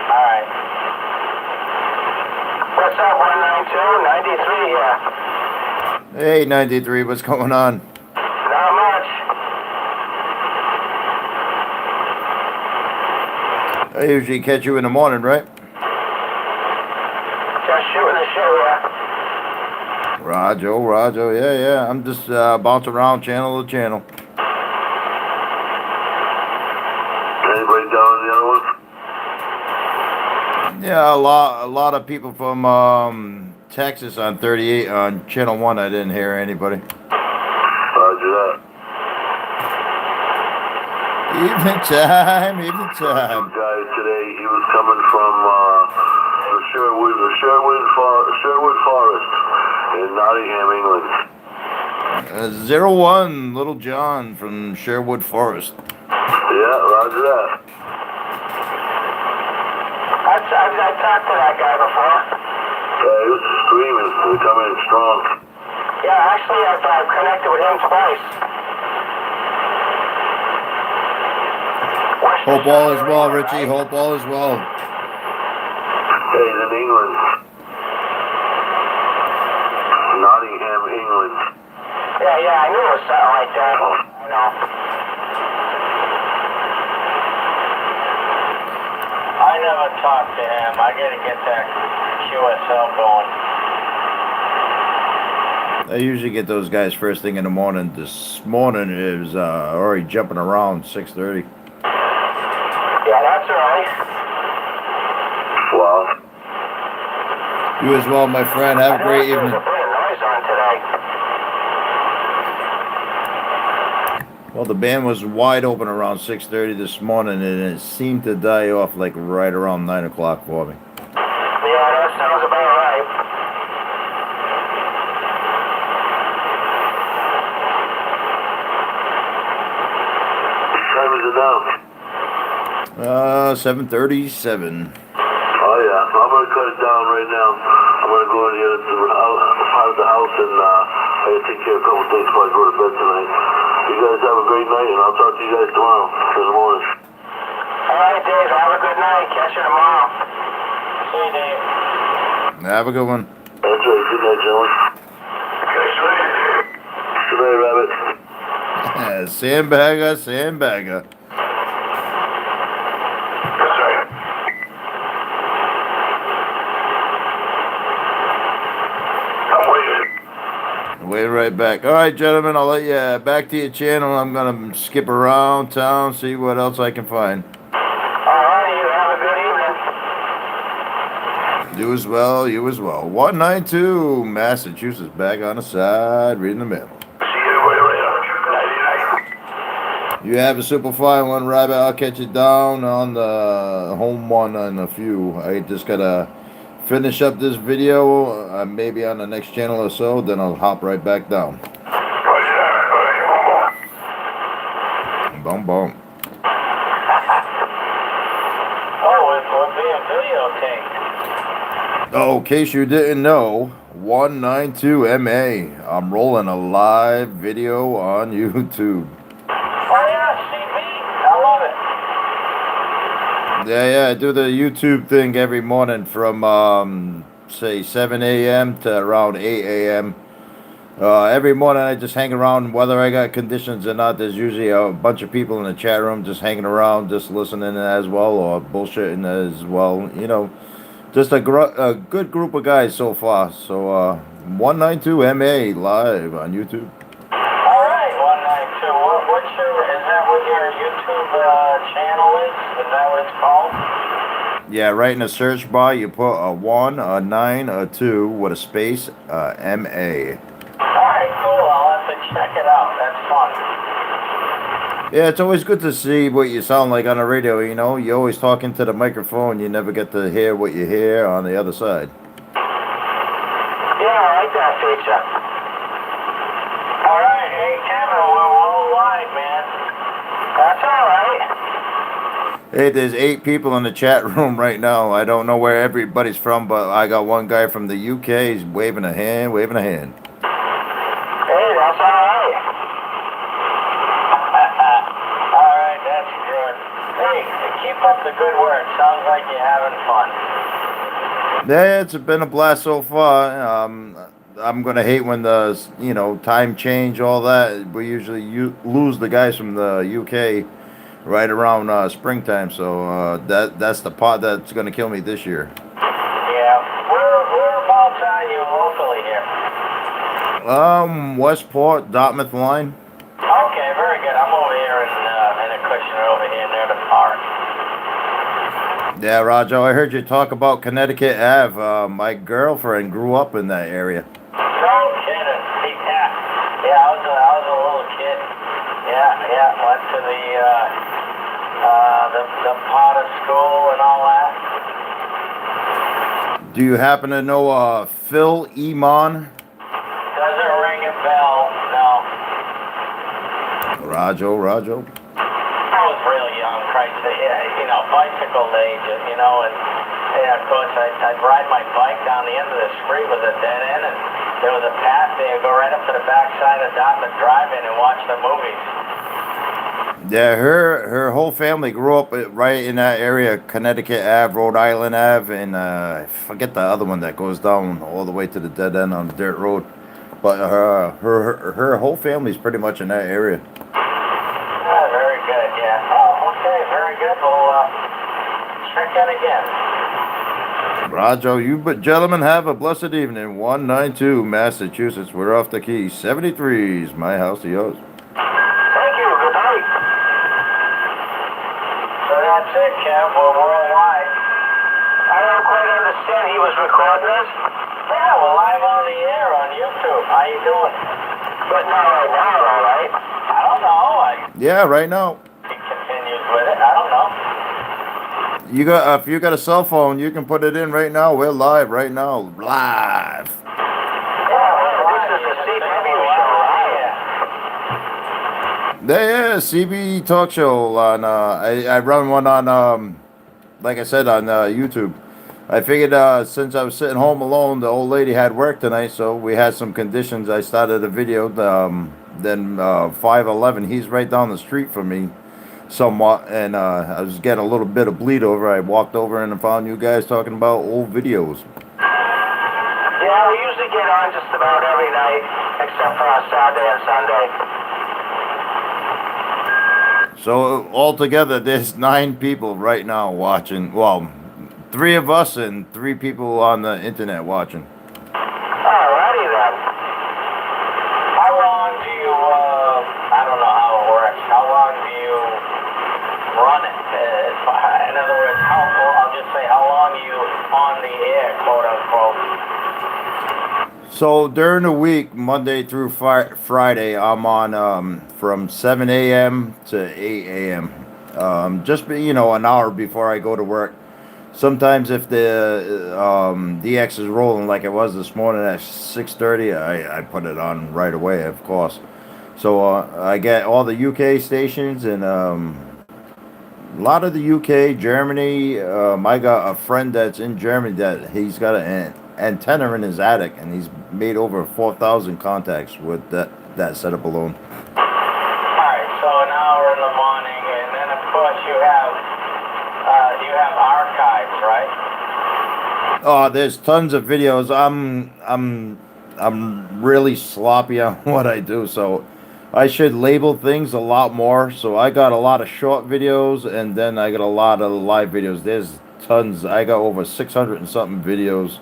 All right. What's up, 192? 93 here. Hey, 93, what's going on? Not much. I usually catch you in the morning, right? Just shooting the show, yeah. Roger, yeah. I'm just bouncing around channel to channel. Anybody down in the other one? Yeah, a lot of people from Texas on 38 on channel 1. I didn't hear anybody. Roger that. Evening time. Guy today, he was coming from the Sherwood Forest in Nottingham, England. 01, Little John from Sherwood Forest. Yeah, roger that. I've talked to that guy before. Yeah, he was screaming, coming in strong. Yeah, actually, I've connected with him twice. Hope all is well, Richie. Hope all is well. Hey, he's in England. Nottingham, England. Yeah, I knew it was something like that. I know. I never talked to him. I gotta get that QSL going. I usually get those guys first thing in the morning. This morning it was already jumping around 6:30. Yeah, that's right. Wow. You as well, my friend. Have a great evening. There's a bit of noise on today. Well, the band was wide open around 6:30 this morning, and it seemed to die off like right around 9 o'clock for me. Yeah, that sounds about right. What time is it now? 7:37. Oh yeah, I'm gonna cut it down right now. I'm gonna go in the other part of the house and I gotta take care of a couple things before I go to bed tonight. You guys have a great night and I'll talk to you guys tomorrow in the morning. All right, Dave, have a good night. Catch you tomorrow. See you, Dave. Have a good one. That's right. Good night, gentlemen. Good night, Rabbit. Sandbagger, sandbagger. That's right. I'm waiting. Wait right back. All right, gentlemen, I'll let you back to your channel. I'm gonna skip around town, see what else I can find. All right, you have a good evening. You as well, you as well. 192 Massachusetts, back on the side, reading the mail. See you later. Nighty-night. You have a super fine one, Rabbit. I'll catch you down on the home one in a few. I just gotta finish up this video, maybe on the next channel or so, then I'll hop right back down. Boom, boom. Oh, we're being videotaped. Oh, in case you didn't know, 192MA. I'm rolling a live video on YouTube. Oh yeah, CB. I love it. Yeah, I do the YouTube thing every morning from, say, 7 a.m. to around 8 a.m. Every morning I just hang around, whether I got conditions or not. There's usually a bunch of people in the chat room just hanging around, just listening as well, or bullshitting as well. You know, just a good group of guys so far. So, 192MA live on YouTube. All right, 192. What's your? Is that what your YouTube channel is? Is that what it's called? Yeah, right in the search bar, you put a 1, a 9, a 2 with a space, MA. Alright, cool. I'll have to check it out. That's fun. Yeah, it's always good to see what you sound like on the radio, you know. You always talk into the microphone, you never get to hear what you hear on the other side. Yeah, I like that feature. Alright, hey Kevin, we're all live, man. That's all right. Hey, there's 8 people in the chat room right now. I don't know where everybody's from, but I got one guy from the UK. He's waving a hand, waving a hand. Hey, that's all right. Alright, that's good. Hey, keep up the good work. Sounds like you're having fun. Yeah, it's been a blast so far. I'm gonna hate when the time change, all that. We usually lose the guys from the UK right around springtime, so that's the part that's gonna kill me this year. Yeah, whereabouts are you locally here? Westport, Dartmouth line. Okay, very good. I'm over here in Acushnet, over here near the park. Yeah, Roger, I heard you talk about Connecticut Ave. My girlfriend grew up in that area. No kidding. Yeah, I was a little kid. Yeah, went to the Potter School and all that. Do you happen to know Phil Emon? Doesn't ring a bell, no. Roger. I was real young, Christ. Yeah, bicycle age, and of course I'd ride my bike down the end of the street with a dead end, and there was a path there, go right up to the backside of Dartmouth Drive-In and watch the movies. Yeah, her whole family grew up right in that area, Connecticut Ave, Rhode Island Ave, and I forget the other one that goes down all the way to the dead end on the dirt road. But her whole family's pretty much in that area. Very good, yeah. Oh, okay, very good. We'll check that again. Roger, you gentlemen have a blessed evening. 192 Massachusetts. We're off the key. 73's my house to yours. Thank you. Good night. So that's it, Kev. We're worldwide. I don't quite understand understand he was recording us? Yeah, we're live on the air on YouTube. How you doing? But not right now, all right? I don't know. Yeah, right now. He continues with it. I don't know. You got if you got a cell phone, you can put it in right now. We're live right now. Live. This is a CW show, right? There is CB talk show on I run one on like I said on YouTube. I figured since I was sitting home alone, the old lady had work tonight, so we had some conditions. I started a video. Then 511, he's right down the street from me, somewhat, and I was getting a little bit of bleed over. I walked over and found you guys talking about old videos. Yeah, we usually get on just about every night, except for Saturday and Sunday. So altogether, there's 9 people right now watching. Well, 3 of us and 3 people on the internet watching. Alrighty then. How long do you, I don't know how it works. How long do you run it? In other words, I'll just say, how long are you on the air, quote unquote? So during the week, Monday through Friday, I'm on from 7 a.m. to 8 a.m. Just an hour before I go to work. Sometimes if the DX is rolling like it was this morning at 6:30, I put it on right away, of course. So I get all the UK stations and a lot of the UK, Germany. I got a friend that's in Germany that he's got an antenna in his attic, and he's made over 4,000 contacts with that setup alone. Alright, so an hour in the morning, and then of course you have archives, right? Oh, there's tons of videos. I'm really sloppy on what I do, so I should label things a lot more. So I got a lot of short videos, and then I got a lot of live videos. There's tons. I got over 600 and something videos.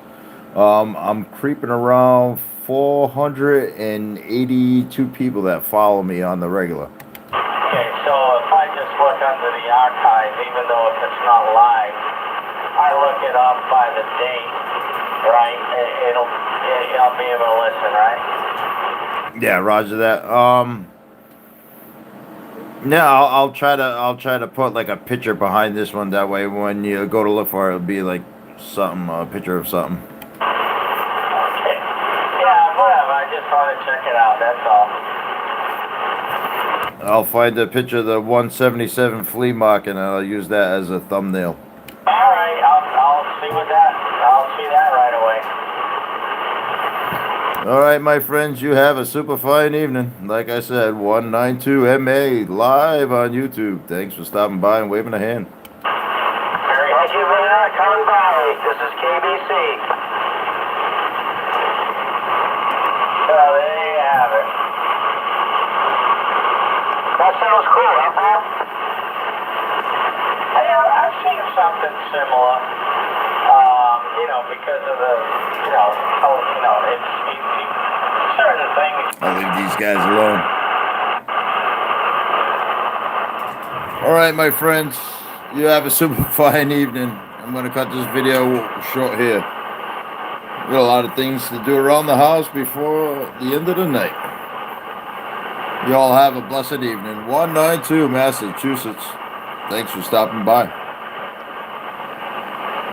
I'm creeping around 482 people that follow me on the regular. Okay, so if I just look under the archive, even though if it's not live, I look it up by the date, right? I'll be able to listen, right? Yeah, roger that. Yeah, I'll try to put like a picture behind this one. That way, when you go to look for it, it'll be like a picture of something. Okay. Yeah, whatever. I just want to check it out. That's all. I'll find a picture of the 177 flea market, and I'll use that as a thumbnail. All right, I'll see that right away. All right, my friends, you have a super fine evening. Like I said, 192MA live on YouTube. Thanks for stopping by and waving a hand. Thank you for coming by. This is KBC. So there you have it. That sounds cool, huh, Bob? I've seen something similar. Because of the, it's certain things. I'll leave these guys alone. All right, my friends, you have a super fine evening. I'm going to cut this video short here. Got a lot of things to do around the house before the end of the night. You all have a blessed evening. 192 Massachusetts. Thanks for stopping by.